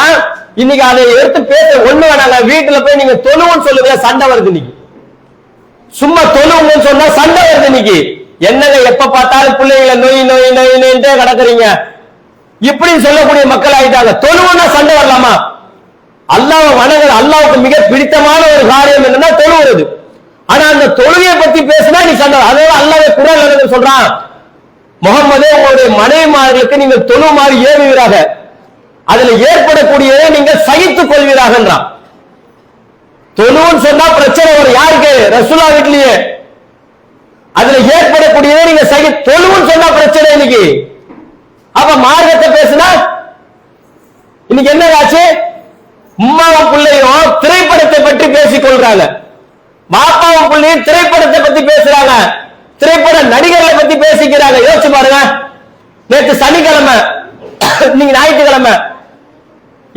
இன்னைக்கு அதை எடுத்து பேச ஒண்ணு வேணாங்க. வீட்டுல போய் நீங்க தொழுவுன்னு சொல்லுங்க, சண்டை வருது. இன்னைக்கு சும்மா தொழுவுங்கன்னு சொன்னா சண்டை வருது. இன்னைக்கு என்னங்க எப்ப பார்த்தாலும் பிள்ளைகளை நோய் நோய் நோய் நோயிட்டே கிடக்குறீங்க, இப்படி சொல்லக்கூடிய மக்கள் ஆயிட்டாங்க. தொழுவுன்னா சண்டை வரலாமா? அல்லாஹ்வை வணங்குற, அல்லாஹ்வுக்கு மிக பிடித்தமான ஒரு காரியம் என்னன்னா தொழுகிறது. ஆனா அந்த தொழுகையை பத்தி பேசினா நீ சண்டை. அதாவது அல்லாஹ்வே குர்ஆன்ல சொல்றான், முகம்மதே உங்களுடைய மனைவிமார்களுக்கு நீங்கள் தொழுமாறு ஏவுவீராக, அதுல ஏற்படக்கூடியதை நீங்கள் சகித்துக் கொள்வீராகன்றான். தொழுன்னு சொன்னா பிரச்சனை வரும் யாருக்கு? ரசூலுல்லாஹ் வீட்லயே. அதுல ஏற்படக்கூடியதை நீங்க தொழுன்னு சொன்னா பிரச்சனை. இன்னைக்கு அப்ப மார்க்கத்தை பேசினா இன்னைக்கு என்ன ஆச்சு? உம்மாவும் பிள்ளையும் திரைப்படத்தை பற்றி பேசிக் கொள்றாங்க, பாப்பாவும் பிள்ளையும் திரைப்படத்தை பத்தி பேசுறாங்க, திரைப்பட நடிகர்களை பத்தி பேசிக்கிறாங்க. யோசிச்சு பாருங்க, நேற்று சனிக்கிழமை, நீங்க ஞாயிற்றுக்கிழமை,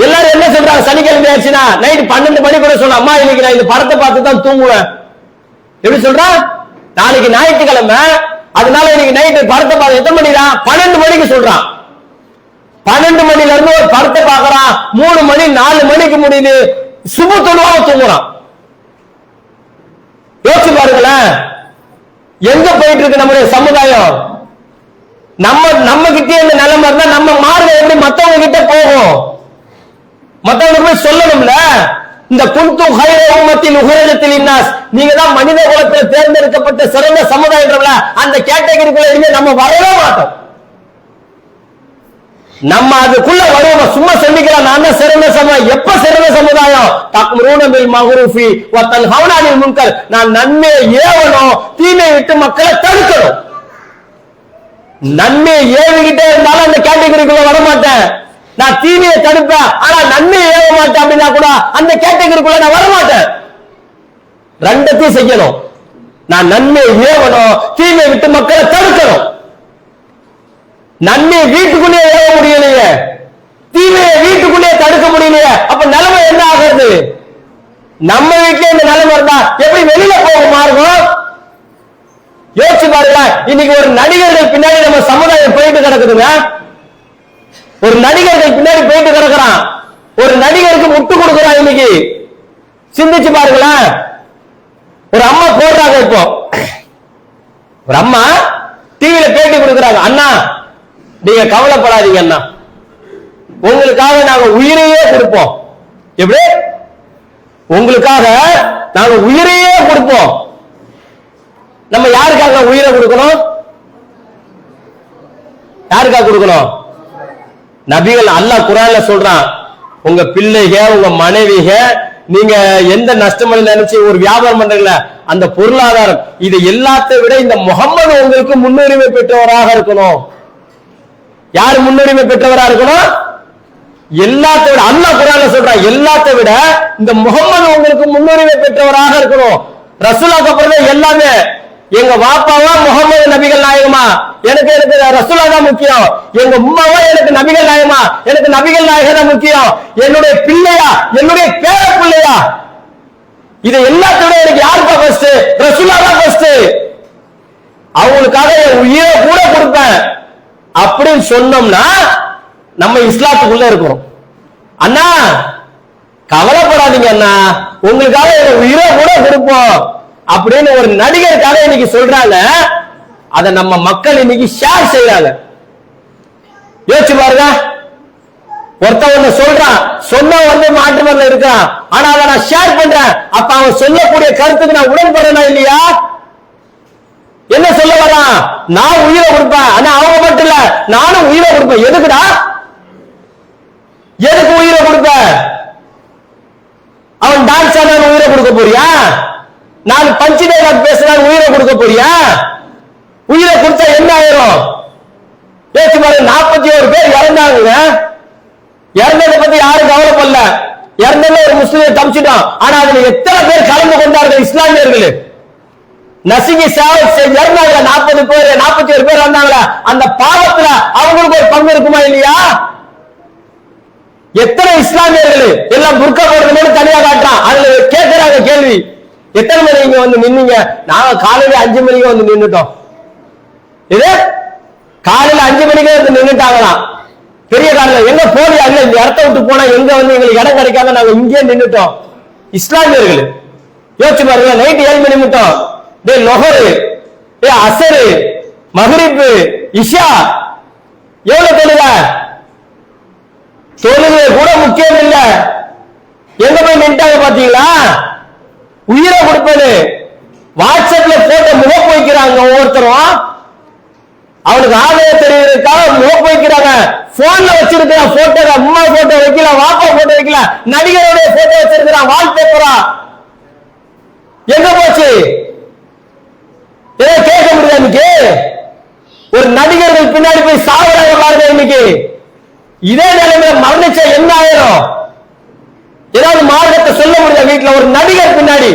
எல்லாரும் என்ன சொல்றாங்க? சனிக்கிழமை ஆச்சுன்னா நைட் 12 மணி கூட சொல்ல, அம்மா இன்னைக்கு நான் இந்த படத்தை பார்த்து தான் தூங்குவேன். எப்படி சொல்றா? நாளைக்கு ஞாயிற்றுக்கிழமை, அதனால இன்னைக்கு நைட்டு படத்தை பார்த்து எத்தனை மணி தான்? 12 மணிக்கு சொல்றான். 12 மணில இருந்து ஒரு படத்தை பார்க்கறான், 3 மணி 4 மணிக்கு முடியுது, சுப தொழுவாக தூங்குறான். யோசிச்சு பாருங்களேன், எங்க போயிட்டு இருக்கு நம்முடைய சமுதாயம்? நம்ம கிட்டே இந்த நிலைமை இருந்தா நம்ம மார்க்கம் எப்படி மத்தவங்க கிட்ட போகும்? மத்தவங்க போய் சொல்லணும்ல. இந்த குந்து ஹைர உம்மத்தின் உஹரஜத்தில் இன்னாஸ், நீங்க தான் மனித குலத்தில் தேர்ந்தெடுக்கப்பட்ட சிறந்த சமுதாயம்ன்றவல அந்த கேட்டகரிக்குள்ள இருந்து நம்ம வரவே மாட்டோம். நம்ம அதுக்குள்ள வருவோம். சும்மா சொல்லிக்கலாம் நான் தான் சிறந்த சமுதாயம். எப்ப சிறந்த சமுதாயம்? தக்முரூன பில் மஅரூஃபி வ தன்ஹவுன அனில் முன்கர், நான் நன்மையை ஏவணும், தீமையை விட்டு மக்களை தடுக்கணும். நன்மையை ஏவிக்கிட்டே இருந்தாலும் அந்த கேட்டகரிக்குள்ள வர மாட்டேன். நான் தீமையை தடுப்பேன், ஆனா நன்மையை ஏவ மாட்டேன் அப்படின்னா கூட அந்த கேட்டகரிக்குள்ள நான் வர மாட்டேன். ரெண்டத்தையும் செய்யணும். நான் நன்மையை ஏவணும், தீமையை விட்டு மக்களை தடுக்கணும். நன்மையை வீட்டுக்குள்ளே ஏவ முடியலையே, தீமையை வீட்டுக்குள்ளே தடுக்க முடியலையே, அப்ப நிலைமை என்ன ஆகிறது? நம்ம வீட்டிலே இந்த நிலைமை இருந்தா எப்படி வெளியில போக மார்க்கம்? யோசிச்சு பாருங்க. இன்னைக்கு ஒரு நடிகர்கள் பின்னாடி நம்ம சமுதாயம் போயிட்டு கிடக்குதுங்க. ஒரு நடிகர்கள் பின்னாடி போயிட்டு கிடக்குறான், ஒரு நடிகருக்கு முட்டு கொடுக்குறான். இன்னைக்கு சிந்திச்சு பாருங்களேன். ஒரு அம்மா போடுறாங்க, இப்போ ஒரு அம்மா டிவியில பேட்டி கொடுக்குறாங்க. அண்ணா நீங்க கவலைப்படாதீங்க அண்ணா, உங்களுக்காக நாங்க உயிரையே கொடுப்போம். எப்படி? உங்களுக்காக நாங்க உயிரையே கொடுப்போம். நம்ம யாருக்காக உயிரை கொடுக்கணும்? யாருக்காக கொடுக்கணும்? நபிகள் அல்லாஹ் குர்ஆன்ல சொல்றான், உங்க பிள்ளைக, உங்க மனைவிக, நீங்க எந்த நஷ்டம் நினைச்சு ஒரு வியாபாரம் பண்றீங்களா, அந்த பொருளாதாரம், இது எல்லாத்தை விட இந்த முகம்மது உங்களுக்கு முன்னுரிமை பெற்றவராக இருக்கணும். யாரு முன்னுரிமை பெற்றவராக இருக்கணும்? எல்லாத்தை விட. அல்லாஹ் குர்ஆன்ல சொல்றான், எல்லாத்தை விட இந்த முகம்மது உங்களுக்கு முன்னுரிமை பெற்றவராக இருக்கணும். ரசூலுல்லாஹ்க்கு அப்புறம் எல்லாமே. எங்க வாப்பாவா முகமது நபிகள் நாயகமா, எனக்கு ரசூலா தான் முக்கியம். எங்க உம்மாவா எனக்கு நபிகள் நாயகமா, எனக்கு நபிகள் நாயகம் தான் முக்கியம். என்னுடைய பிள்ளையா, என்னுடைய பேர பிள்ளையா, இது எல்லாத்தோட எனக்கு யாருப்பா ஃபர்ஸ்ட்? ரசூலா தான் ஃபர்ஸ்ட். அவங்களுக்காக என் உயிரை கூட கொடுப்பேன் அப்படின்னு சொன்னோம்னா நம்ம இஸ்லாத்துக்குள்ள இருக்கிறோம். அண்ணா கவலைப்படாதீங்க அண்ணா, உங்களுக்காக என் உயிரை கூட கொடுப்போம் அப்படின்னு ஒரு நடிகருக்காக இன்னைக்கு சொல்றாங்க. அதை நம்ம மக்கள் இன்னைக்கு ஷேர் செய்யறாங்க. யோசிச்சு பாருங்க. ஒருத்தவங்க சொல்றான், சொன்ன மாற்று வரல இருக்கான், ஆனா அதை நான் ஷேர் பண்றேன். அப்ப அவன் சொல்லக்கூடிய கருத்துக்கு நான் உடன்படுறேனா இல்லையா? என்ன சொல்ல வரான்? நான் உயிரை கொடுப்பேன், ஆனா அவங்க மட்டும் இல்ல, நானும் உயிரை கொடுப்பேன். எதுக்குடா? எதுக்கு உயிரை கொடுப்ப? அவன் டான்ஸ் ஆனா உயிரை கொடுக்க போறியா? நான் பஞ்சு டைலாக் பேசினால் உயிரை கொடுக்க போறியா? உயிரை கொடுத்தா என்ன ஆயிரும்? பேச்சு பாரு, 41 பேர் இறந்தாங்க. இறந்ததை பத்தி யாரும் கவலைப்படல. இறந்தது ஒரு முஸ்லிமை தப்பிச்சிட்டோம். ஆனா அதுல எத்தனை பேர் கலந்து கொண்டார்கள்? இஸ்லாமியர்கள் நசுங்கி இறந்தாங்க. 40 பேர் 41 பேர் வந்தாங்களா? அந்த பாவத்துல அவங்களுக்கு ஒரு பங்கு இருக்குமா இல்லையா? எத்தனை இஸ்லாமியர்கள் எல்லாம் புர்கா போடுறது தனியா காட்டுறான். அதுல கேட்கிறாங்க கேள்வி, எத்தனை மணி இங்க வந்து நின்னீங்க? நாங்க காலையில 5 மணிக்கு வந்து நின்னுட்டோம். இது காலையில 5 மணிக்கு வந்து நின்னுட்டாங்களாம். பெரிய காலையில எங்க போலியா? இல்ல, இந்த இடத்த விட்டு போனா எங்க வந்து எங்களுக்கு இடம் கிடைக்காம நாங்க இங்கே நின்னுட்டோம். இஸ்லாமியர்கள் யோசிச்சு பாருங்க. நைட் 7 மணி மட்டும் லொஹரு, அசரு, மகரிப்பு, இஷா, எவ்வளவு தொழுக? தொழுகை கூட முக்கியம் இல்ல. எங்க போய் நின்ட்டாங்க பாத்தீங்களா? உயிரை கொடுப்பது. வாட்ஸ்அப்ல போட்டோ முகப்பு வைக்கிறாங்க. ஒவ்வொருத்தரும் அவனுக்கு ஆதாயம் தெரிவதற்காக முகப்பு வைக்கிறாங்க. போன்ல வச்சிருக்கிறான் போட்டோ, அம்மா போட்டோ வைக்கல, வாப்பா போட்டோ வைக்கல, நடிகருடைய போட்டோ வச்சிருக்கிறான், வால்பேப்பரா. எங்க போச்சு? கேட்க முடியாது. இன்னைக்கு ஒரு நடிகர்கள் பின்னாடி போய் சாவறாங்க பாருங்க. இன்னைக்கு இதே நிலைமையில மரணிச்சா என்ன ஆயிரும்? ஏதாவது மார்க்கத்தை சொல்ல முடியல வீட்டுல ஒரு நடிகர் பின்னாடி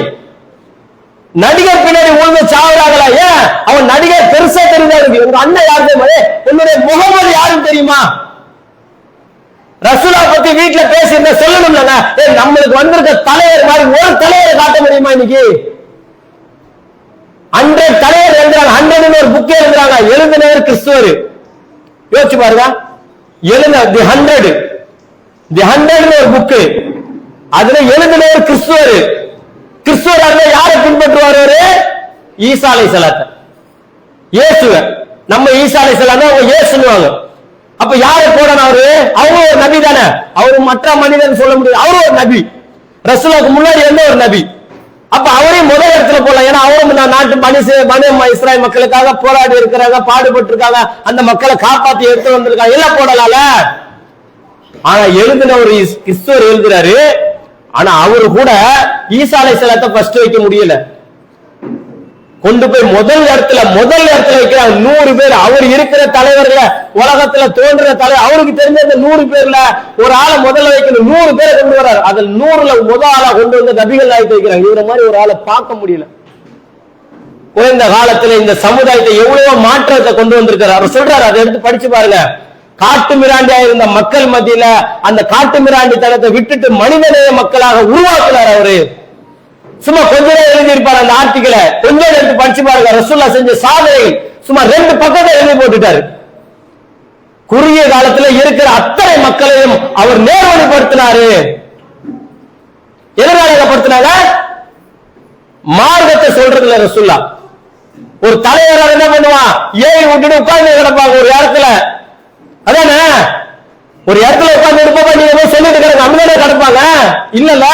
உழுந்து சாவராங்களா? ஏன் அவன் நடிகர் பெருசா தெரிஞ்சாரு. உங்க அண்ணன் யாரு தெரியுமா? உன்னுடைய முகமது யாருன்னு தெரியுமா? ரசூலா பத்தி வீட்டுல பேசியிருந்த சொல்லணும்ல. நம்மளுக்கு வந்திருக்க தலைவர் மாதிரி ஒரு தலைவரை காட்ட முடியுமா? இன்னைக்கு 100 தலைவர் எழுதுறாங்க. 100 ஒரு புக்கே எழுதுறாங்க. எழுதினவர் கிறிஸ்துவர். யோசிச்சு பாருங்க. தி 100 ஒரு புக்கு. அதுல எழுதினவர் கிறிஸ்துவர். கிறிஸ்துவர் யாரை பின்பற்றுவாரு? ஈசா அலைஹிஸ்ஸலாத்தை, இயேசுவ. நம்ம ஈசா அலைஹிஸ்ஸலாம் அவங்க இயேசுவாங்க. அப்ப யாரை போடணும்? அவங்க ஒரு நபி தானே. அவரு மற்ற மனிதன் சொல்ல முடியாது. அவரு ஒரு நபி. ரசூலுக்கு முன்னாடி இருந்த ஒரு நபி. அப்ப அவரையும் முதல் இடத்துல போடலாம். ஏன்னா அவரும் நாட்டு இஸ்ராயல் மக்களுக்காக போராடி இருக்கிறாங்க, பாடுபட்டு இருக்காங்க, அந்த மக்களை காப்பாத்தி எடுத்து வந்திருக்காங்க, எல்லாம் போடலாம்ல. ஆனா எழுதின ஒரு கிறிஸ்துவர் எழுதுறாரு. ஆனா அவரு கூட ஈசா அலைஹிஸ்ஸலாத்தை ஃபர்ஸ்ட் வைக்க முடியல. கொண்டு போய் முதல் இடத்துல வைக்கிறாங்க. 100 பேர். அவர் இருக்கிற தலைவர்ல உலகத்துல தோன்ற தலைவர் அவருக்கு தெரிஞ்ச 100 பேர்ல ஒரு ஆளை முதல்ல வைக்கணும். 100 பேரை கொண்டு வர்றாரு. அதில் 100ல முதல் ஆளா கொண்டு வந்து நபிகள் நாயகத்தை வைக்கிறாங்க. இவர மாதிரி ஒரு ஆளை பார்க்க முடியல. குறைந்த காலத்துல இந்த சமுதாயத்தை எவ்வளவு மாற்றத்தை கொண்டு வந்திருக்காரு. அவர் சொல்றாரு, அதை எடுத்து படிச்சு பாருங்க. காட்டு மிராண்டியா இருந்த மக்கள் மத்தியில அந்த காட்டு மிராண்டி தனத்தை விட்டுட்டு மனிதநேய மக்களாக உருவாக்குறார். அவரு சும்மா கொஞ்ச நேரம் எழுதி இருப்பார். அந்த ஆர்டிகளை கொஞ்சம் எடுத்து படிச்சு பாருங்க. ரசூலுல்லாஹ் செஞ்ச சாதனைகள் சும்மா 2 பக்கத்தை எழுதி போட்டுட்டாரு. குறுகிய காலத்துல இருக்கிற அத்தனை மக்களையும் அவர் நேர்வழிப்படுத்தினாரு. எதிர்காலப்படுத்தினாங்க மார்க்கத்தை சொல்றதுல. ரசூலுல்லாஹ் ஒரு தலைவராக என்ன பண்ணுவான்? ஏறி விட்டுட்டு உட்கார்ந்து கிடப்பாங்க ஒரு இடத்துல. அதானே ஒரு இடத்துல உட்கார்ந்து இருப்பா நீங்க சொல்லிட்டு கிடக்கு அங்கதானே கிடப்பாங்க. இல்லல்ல,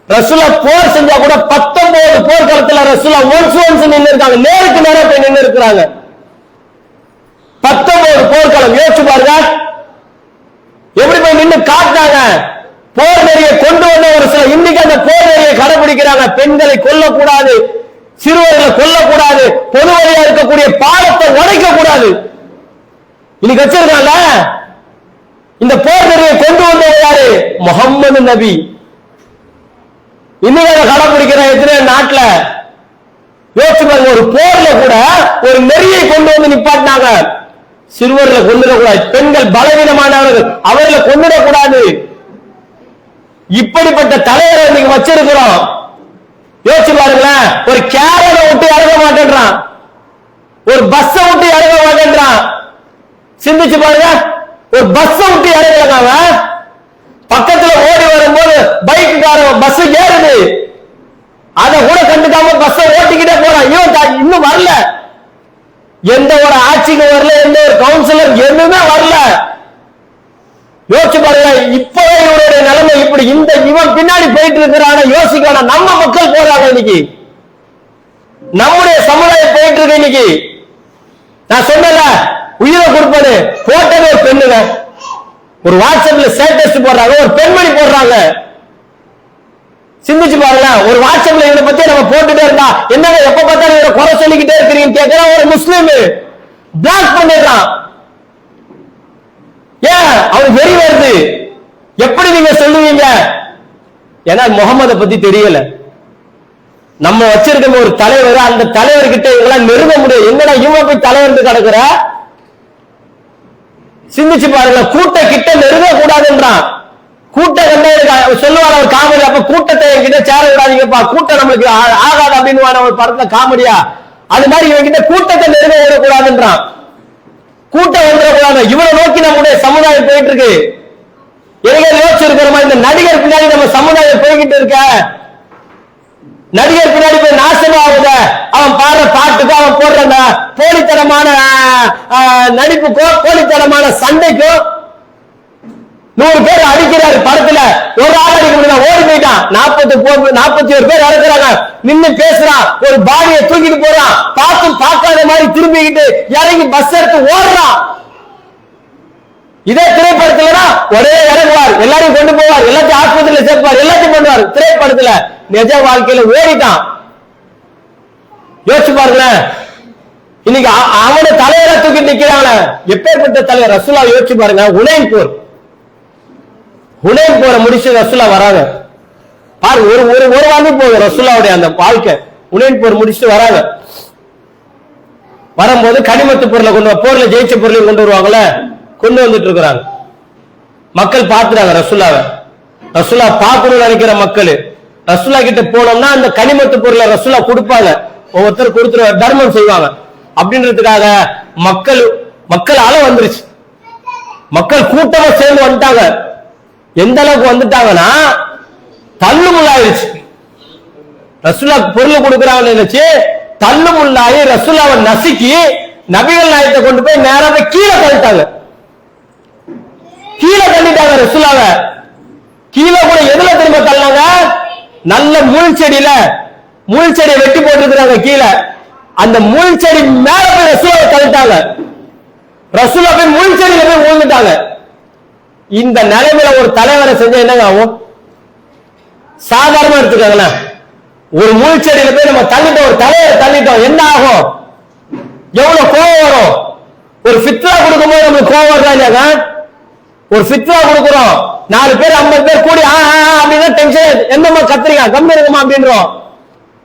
ரசூலா போர் செஞ்சா கூட 19 போர்க்களத்துல ரசூலா ஒன்ஸ் நின்று இருக்காங்க. நேருக்கு நேரம் போய் நின்று இருக்கிறாங்க. 19 போர்க்களம். யோசிச்சு பாருங்க எப்படி போய் நின்று காட்டாங்க. போர் நெறியை கொண்டு வந்த ஒரு சில இன்னைக்கு அந்த போர் நெறியை கடைபிடிக்கிறாங்க. பெண்களை கொல்லக்கூடாது, சிறுவர்களை கொல்லக்கூடாது, பொது வழியா இருக்கக்கூடிய பாலத்தை உடைக்க கூடாது. இன்னைக்கு வச்சிருக்காங்க. இந்த போர் நெறியை கொண்டு வந்தவர் யாரு? முஹம்மது நபி. இன்னைக்கு கடைபிடிக்கிற எத்தனை நாட்டுல யோசிச்சு பாருங்க. ஒரு போர்ல கூட ஒரு நெறியை கொண்டு வந்து நிப்பாட்டினாங்க. சிறுவர்களை கொண்டுடக்கூடாது, பெண்கள் பலவீனமானவர்கள் அவர்களை கொண்டுடக்கூடாது. இப்படிப்பட்ட தலைவரை இன்னைக்கு வச்சிருக்கிறோம். யோசிச்சு பாருங்களேன். ஒரு கேரளை விட்டு இறங்க மாட்டேன்றான், ஒரு பஸ்ஸ விட்டு இறங்க மாட்டேன்றான். சிந்திச்சு பாருங்க. ஒரு பஸ்ஸ விட்டு இறங்கல. பக்கத்துல ஓடி வரும்போது பைக்குக்காரன் பஸ் ஏறுது, அதை கூட கண்டுக்காம பஸ் ஓட்டிக்கிட்டே போறான். இன்னும் வரல, எந்த ஒரு ஆட்சிக்கு வரல, எந்த ஒரு கவுன்சிலர் எதுவுமே வரல. யோசிச்சு பாருங்க. இப்பவே இவருடைய நிலைமை இப்படி. இவன் பின்னாடி போயிட்டு இருக்கிறான யோசிக்கான நம்ம மக்கள் போறாங்க. இன்னைக்கு நம்முடைய சமுதாயம் போயிட்டு இருக்கு. இன்னைக்கு நான் சொன்னல உயிரை கொடுப்பது போட்டது ஒரு பெண்ணுங்க. ஒரு வாட்ஸ்அப்ல ஸ்டேட்டஸ் போடுறாங்க, ஒரு பெண்மணி போடுறாங்க. சிந்திச்சு பாருங்க. ஒரு வாட்ஸ்அப்ல இவனை பத்தி நம்ம போட்டுட்டே இருந்தா என்னங்க எப்ப பார்த்தாலும் இவரை குறை சொல்லிக்கிட்டே இருக்கிறீங்க கேட்கிற ஒரு முஸ்லீம் பிளாக் பண்ணிடுறான். ஏன் அவனுக்கு வெறி வருது? எப்படி நீங்க சொல்லுவீங்க? ஏன்னா முகமதை பத்தி தெரியல. நம்ம வச்சிருக்க ஒரு தலைவர், அந்த தலைவர்கிட்ட இதெல்லாம் நெருங்க முடியும். என்னடா இவன் போய் தலைவர் கிடக்குற? சிந்திச்சு பாருங்க. கூட்ட கிட்ட நெருங்க கூடாதுன்றான். கூட்டம் சொல்லுவார் அவர் காமெடி. அப்ப கூட்டத்தை என்கிட்ட சேர விடாதீங்கப்பா, கூட்டம் நம்மளுக்கு ஆகாது அப்படின்னு ஒரு படத்துல காமெடியா. அது மாதிரி இவன் கிட்ட கூட்டத்தை நெருங்க விடக்கூடாதுன்றான். கூட்டம் வந்துடக்கூடாது. இவனை நோக்கி நம்முடைய சமுதாயம் போயிட்டு இருக்கு. எங்க யோசிச்சிருக்கிறோமா? இந்த நடிகர் பின்னாடி நம்ம சமுதாயம் போய்கிட்டு இருக்க. நடிகர் பின்னாடி போய் நாசமாகுத. அவன் பாடுற பாட்டுக்கோ, அவன் போடுற போலித்தனமான நடிப்புக்கோ, போலித்தனமான சண்டைக்கோ 100 பேர் அடிக்கிறாரு படத்துல. ஒரு ஆள் அடிக்க முடியல, ஓடி போயிட்டான். 41 பேர் இறக்குறாங்க. நின்னு பேசுறான், ஒரு பாடியை தூக்கிட்டு போறான். பார்க்காத மாதிரி திரும்பிக்கிட்டு இறங்கி பஸ் எடுத்து ஓடுறான். இதே திரைப்படத்துல ஒரே இறங்குவார், எல்லாரையும் கொண்டு போவார், எல்லாத்தையும் ஆஸ்பத்திரியில சேர்ப்பார், எல்லாத்தையும் பண்ணுவார். திரைப்படத்துல நிஜ வாழ்க்கையில ஓடிட்டான். யோசிச்சு பாருங்களேன். இன்னைக்கு அவனை தலைவரை தூக்கி நிக்கிறாங்க. எப்பேற்பட்ட தலைவர்? ரசூலுல்லாஹ் யோசிச்சு பாருங்க. ஹுனைன் போற முடிச்சு ரசூலா வராங்க. பாருங்க, ஒரு ஒரு ஒரு வாரம் போகுது ரசூலாவுடைய அந்த வாழ்க்கை. ஹுனைன் போர் முடிச்சுட்டு வராங்க. வரும்போது கனிமத்து பொருளை கொண்டு போர்ல ஜெயிச்ச பொருளையும் கொண்டு வருவாங்கல்ல, கொண்டு வந்துட்டு இருக்கிறாங்க. மக்கள் பார்த்துறாங்க ரசூலாவை. ரசூலா பார்க்கணும்னு நினைக்கிற மக்கள் ரசூலா கிட்ட போனோம்னா அந்த கனிமத்து பொருளை ரசூலா கொடுப்பாங்க, ஒவ்வொருத்தர் கொடுத்துரு தர்மம் செய்வாங்க அப்படின்றதுக்காக மக்கள் அளவு வந்துருச்சு. மக்கள் கூட்டமா சேர்ந்து வந்துட்டாங்க. எந்த அளவுக்கு வந்துட்டாங்கன்னா தள்ளுமுள்ளாயிருச்சு. ரசூலா பொருள் கொடுக்குறாங்கன்னு நினைச்சு தள்ளுமுள்ளாயி ரசூலாவை நசுக்கி நபிகள் நாயகத்தை கொண்டு போய் நேராக கீழே தள்ளிட்டாங்க. கீழே தள்ளிட்டாங்க ரசூலாவை. கீழே கூட எதுல திரும்ப தள்ளாங்க? நல்ல முள் செடியை வெட்டி போட்டுருக்காங்க கீழே. அந்த முள் செடி மேல போய் ரசூலாவை தள்ளிட்டாங்க. ரசூலா போய் முள் செடியில போய் விழுந்துட்டாங்க. இந்த நிலைமையில ஒரு தலைவரை செஞ்சா என்னங்க ஆகும்? சாதாரணமா எடுத்துக்காங்களா, ஒரு முள் செடியில போய் நம்ம தள்ளிட்டோம், ஒரு தலைவரை தள்ளிட்டோம், என்ன ஆகும்? எவ்வளவு கோவம் வரும்? ஒரு ஃபித்ரா கொடுக்கும் போது நம்மளுக்கு கோவம் வருதா இல்லையாங்க? ஒரு ஃபித்ரா கொடுக்குறோம், 4 பேர் 50 பேர் கூடி அப்படின்னா டென்ஷன், என்னமா கத்துறீங்க, கம்மி இருக்குமா அப்படின்றோம்.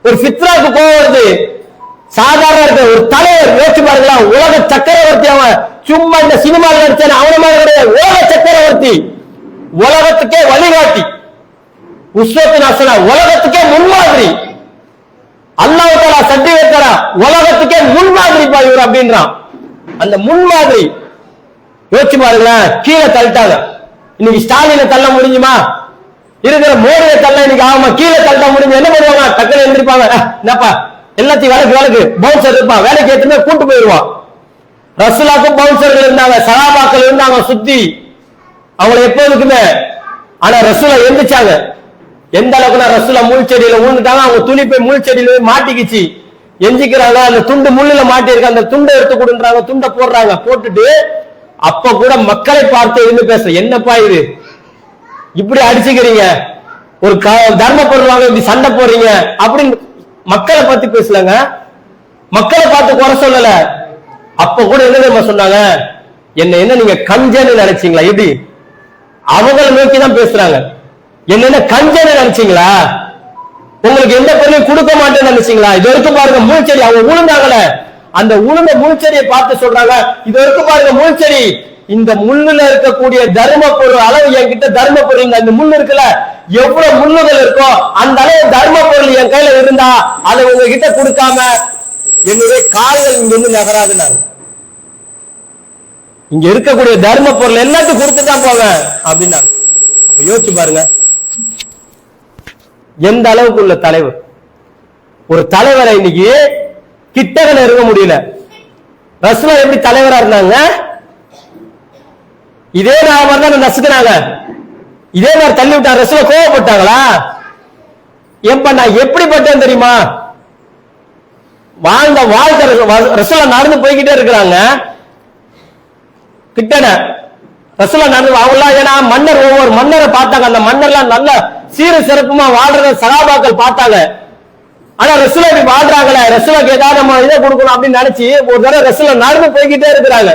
ஒரு ஃபித்ராக்கு கோவம் வருது. சாதாரண இருக்க ஒரு தலைவர் யோசிச்சு பாருங்களா, உலக சக்கரவர்த்தி. அவன் சும்மா இந்த சினிமாவில் நடிச்சான அவன மாதிரி கிடையாது, உலக சக்கரவர்த்தி, உலகத்துக்கே வழிகாட்டி, உஸ்வத்துன் ஹஸனா, உலகத்துக்கே முன்மாதிரி. அல்லாஹ் தஆலா சட்டி வைக்கிறா, உலகத்துக்கே முன்மாதிரி இவர் அப்படின்றான். அந்த முன்மாதிரி யோசிச்சு பாருங்களேன். கீழே தள்ளிட்டாங்க. இன்னைக்கு ஸ்டாலினை தள்ள முடியுமா? இருக்கிற மோடியை தள்ள இன்னைக்கு ஆகுமா? கீழே தள்ள முடியும். என்ன பண்ணுவாங்க? டக்குனு எழுந்திருப்பாங்க, என்னப்பா எல்லாத்தையும் வேலைக்கு பவுன்சர் இருப்பான், வேலைக்கு ஏற்றுமே கூட்டு போயிடுவான். ரசூலாக்கும் பவுன்சர்கள் இருந்தாங்க, சஹாபாக்கள் இருந்தாங்க சுத்தி, அவங்களை எப்போதுக்குமே. ஆனா ரசூலா எந்திரிச்சாங்க. எந்த அளவுக்குன்னா ரசூலா முள் செடியில ஊழ்ந்துட்டாங்க. அவங்க துணி போய் முள் செடியில மாட்டிக்கிச்சு, எஞ்சிக்கிறாங்க. அந்த துண்டு முள்ளுல மாட்டி இருக்கு, அந்த துண்டை எடுத்து கொடுன்றாங்க, துண்டை போடுறாங்க. போட்டுட்டு அப்ப கூட மக்களை பார்த்து இருந்து பேச, என்னப்பா இது இப்படி அடிச்சுக்கிறீங்க, ஒரு தர்ம பொருள் வாங்க இப்படி சண்டை போடுறீங்க அப்படின்னு மக்களை பார்த்து பேசலங்க, மக்களை பார்த்து குறை சொல்லல. அப்ப கூட என்ன தெரியுமா சொன்னாங்க? என்ன நீங்க கஞ்சன்னு நினைச்சீங்களா? எப்படி அவங்களை நோக்கி தான் பேசுறாங்க. என்ன கஞ்சன்னு நினைச்சீங்களா? உங்களுக்கு எந்த பொருளையும் கொடுக்க மாட்டேன்னு நினைச்சீங்களா? இது வரைக்கும் பாருங்க மூழ்செடி, அவங்க உளுந்தாங்கல, அந்த உளுந்த மூழ்செடியை பார்த்து சொல்றாங்க, இது வரைக்கும் பாருங்க மூழ்செடி, இந்த முள்ளுல இருக்கக்கூடிய தர்ம பொருள் அளவு என்கிட்ட தர்ம பொருள், இந்த முள்ளு இருக்குல்ல, எவ்வளவு முள்ளுகள் இருக்கோ அந்த அளவு தர்ம பொருள் என் கையில இருந்தா அதை உங்ககிட்ட கொடுக்காம என்னுடைய கால்கள் இங்க இருந்து நகராது. நான் இங்க இருக்கக்கூடிய தர்ம பொருள் எல்லாத்தையும் கொடுத்துதான் போவேன் அப்படின்னாங்க. அப்ப யோசிச்சு பாருங்க எந்த அளவுக்கு உள்ள தலைவர். ஒரு தலைவரை இன்னைக்கு கிட்டகல இருக்க முடியல. ரசூலா எப்படி தலைவரா இருந்தாங்க? இதே மாதிரி தான் நசுக்கிறாங்க, இதே மாதிரி தள்ளி விட்டாங்க. ரசூலா கோவப்பட்டாங்களா? எப்ப நான் எப்படிப்பட்டேன் தெரியுமா? வாழ்ந்த வாழ்க்கை ரசூலா நடந்து போய்கிட்டே இருக்கிறாங்க. கிட்டன ரசூலா நடந்து அவங்களா, ஏன்னா மன்னர் ஒவ்வொரு மன்னரை பார்த்தாங்க. அந்த மன்னர்லாம் நல்ல சீர சிறப்புமா வாழ்றத சகாபாக்கள் பார்த்தாங்க. ஆனா ரசூலா இப்படி வாழ்றாங்களே, ரசூலாக்கு ஏதாவது நம்ம இதை கொடுக்கணும் அப்படின்னு நினைச்சு ஒரு தடவை ரசூலா நடந்து போய்கிட்டே இருக்கிறாங்க.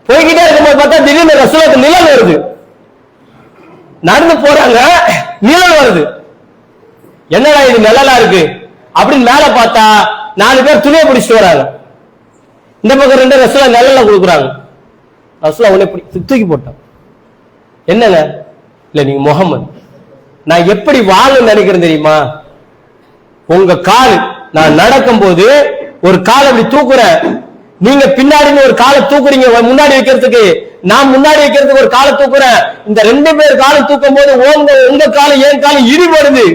போய்கிட்டே இருக்கும்போது பார்த்தா திடீர்னு ரசூலுக்கு நிழல் வருது. நடந்து போறாங்க, நிழல் வருது. என்னடா இது நிழலா இருக்கு அப்படின்னு மேல பார்த்தா 4 பேர் துணியை பிடிச்சிட்டு வராங்க. இந்த பக்கம் 2 ரசூலா நிழல்ல கொடுக்குறாங்க. ரசூலா உன்னை தூக்கி போட்டான். என்னங்க? இல்ல நீங்க முகமது, நான் எப்படி வாழணும்னு நினைக்கிறேன் தெரியுமா? உங்க கால் நான் நடக்கும் போது ஒரு காலை அப்படி தூக்குறேன், நீங்க பின்னாடி ஒரு காலை தூக்குறீங்க முன்னாடி வைக்கிறதுக்கு, நான் முன்னாடி வைக்கிறதுக்கு ஒரு காலை தூக்குறேன். இந்த 2 பேர் காலை தூக்கும் போது உங்க காலம் என் காலம் இடிபடுது.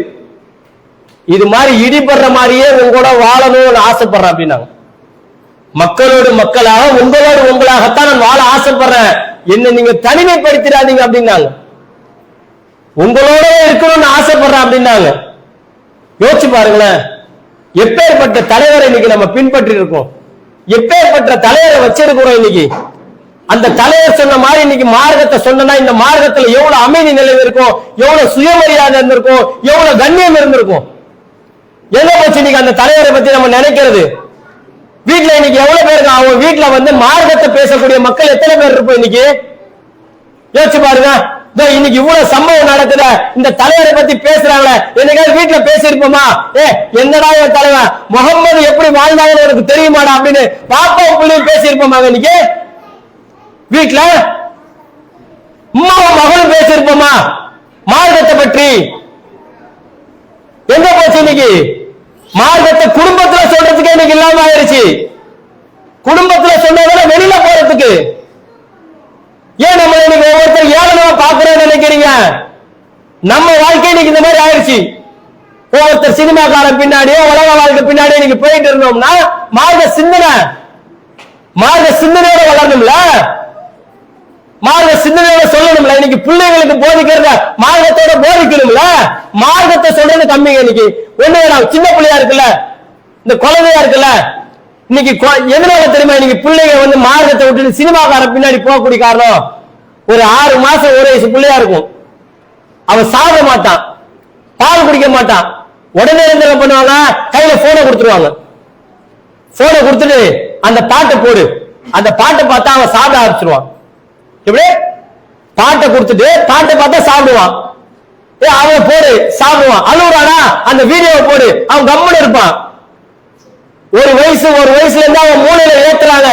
இது மாதிரி இடிபடுற மாதிரியே உங்களோட வாழணும்னு ஆசைப்படுறேன் அப்படின்னாங்க. மக்களோடு மக்களாக உங்களோடு உங்களாகத்தான் நான் வாழ ஆசைப்படுறேன், என்ன நீங்க தனிமைப்படுத்திடாதீங்க அப்படின்னாங்க. உங்களோட இருக்கணும்னு ஆசைப்படுறேன் அப்படின்னாங்க. யோசிச்சு பாருங்களேன், எப்பேற்பட்ட தலைவரை இன்னைக்கு நம்ம பின்பற்றி இருக்கோம், எப்பேற்பட்ட தலைவரை வச்சிருக்கிறோம் இன்னைக்கு. அந்த தலைவர் சொன்ன மாதிரி இன்னைக்கு மார்க்கத்தை சொன்னா இந்த மார்க்கத்துல எவ்வளவு அமைதி நிலை இருக்கும், எவ்வளவு சுயமரியாதை இருந்திருக்கும், எவ்வளவு கண்ணியம் இருந்திருக்கும். எங்க போச்சு இன்னைக்கு அந்த தலைவரை பத்தி நம்ம நினைக்கிறது? வீட்டுல இன்னைக்கு எவ்வளவு பேருக்கு அவங்க வீட்டுல மார்க்கத்தை பேசக்கூடிய மக்கள் எத்தனை பேர் இருப்போம் இன்னைக்கு? யோசிச்சு பாருங்க. இன்னைக்கு இவ்வளவு சம்பவம் நடக்குத, இந்த தலைவரை பத்தி பேசுறாங்க. என்னைக்காவது வீட்டுல பேசியிருப்போமா? என்னடா என் தலைவன் முகம்மது எப்படி வாழ்ந்தாங்கன்னு எனக்கு தெரியுமாடா அப்படின்னு பாப்பா பிள்ளையும் பேசியிருப்போமா? இன்னைக்கு வீட்டுல உம்மாவும் மகளும் பேசியிருப்போமா மார்க்கத்தை பற்றி? எங்க போச்சு இன்னைக்கு? மார்க்கத்தை குடும்பத்துல சொல்றதுக்கு இன்னைக்கு இல்லாம ஆயிருச்சு. குடும்பத்துல சொன்னதால வெளியில போறதுக்கு. ஏன் நம்ம இன்னைக்கு ஒவ்வொருத்தர் ஏளனமா பாக்குறோம்னு நினைக்கிறீங்க? நம்ம வாழ்க்கை இன்னைக்கு இந்த மாதிரி ஆயிடுச்சு. ஒவ்வொருத்தர் சினிமாக்காரன் பின்னாடியோ உலக வாழ்க்கை பின்னாடியோ இன்னைக்கு போயிட்டு இருந்தோம்னா மார்க்க சிந்தனையோட வளரணும்ல, மார்க்க சிந்தனையோட சொல்லணும்ல. இன்னைக்கு பிள்ளைங்களுக்கு போதிக்கிறத மார்க்கத்தோட போதிக்கணும்ல. மார்க்கத்தை சொல்றது கம்மிங்க. இன்னைக்கு ஒண்ணு சின்ன பிள்ளையா இருக்குல்ல, இந்த குழந்தையா இருக்குல்ல, இன்னைக்கு எதனால தெரியுமா? இன்னைக்கு பிள்ளைங்க மார்க்கத்தை விட்டு சினிமாக்கார பின்னாடி போகக்கூடிய காரணம், ஒரு 6 மாசம் 1 வயசு பிள்ளையா இருக்கும். அவன் சாப்பிட மாட்டான், பால் குடிக்க மாட்டான். உடனே என்ன பண்ணுவாங்க? கையில போனை கொடுத்துருவாங்க. போனை கொடுத்துட்டு அந்த பாட்டை போடு, அந்த பாட்டை பார்த்தா அவன் சாப்பிட ஆரம்பிச்சிருவான். எப்படி? பாட்டை கொடுத்துட்டு பாட்டை பார்த்தா சாப்பிடுவான். அவன் போடு சாப்பிடுவான். அழுகுறானா? அந்த வீடியோவை போடு, அவன் கம்முன்னு இருப்பான். ஒரு வயசுல இருந்து அவன் மூளையில ஏத்துறாங்க.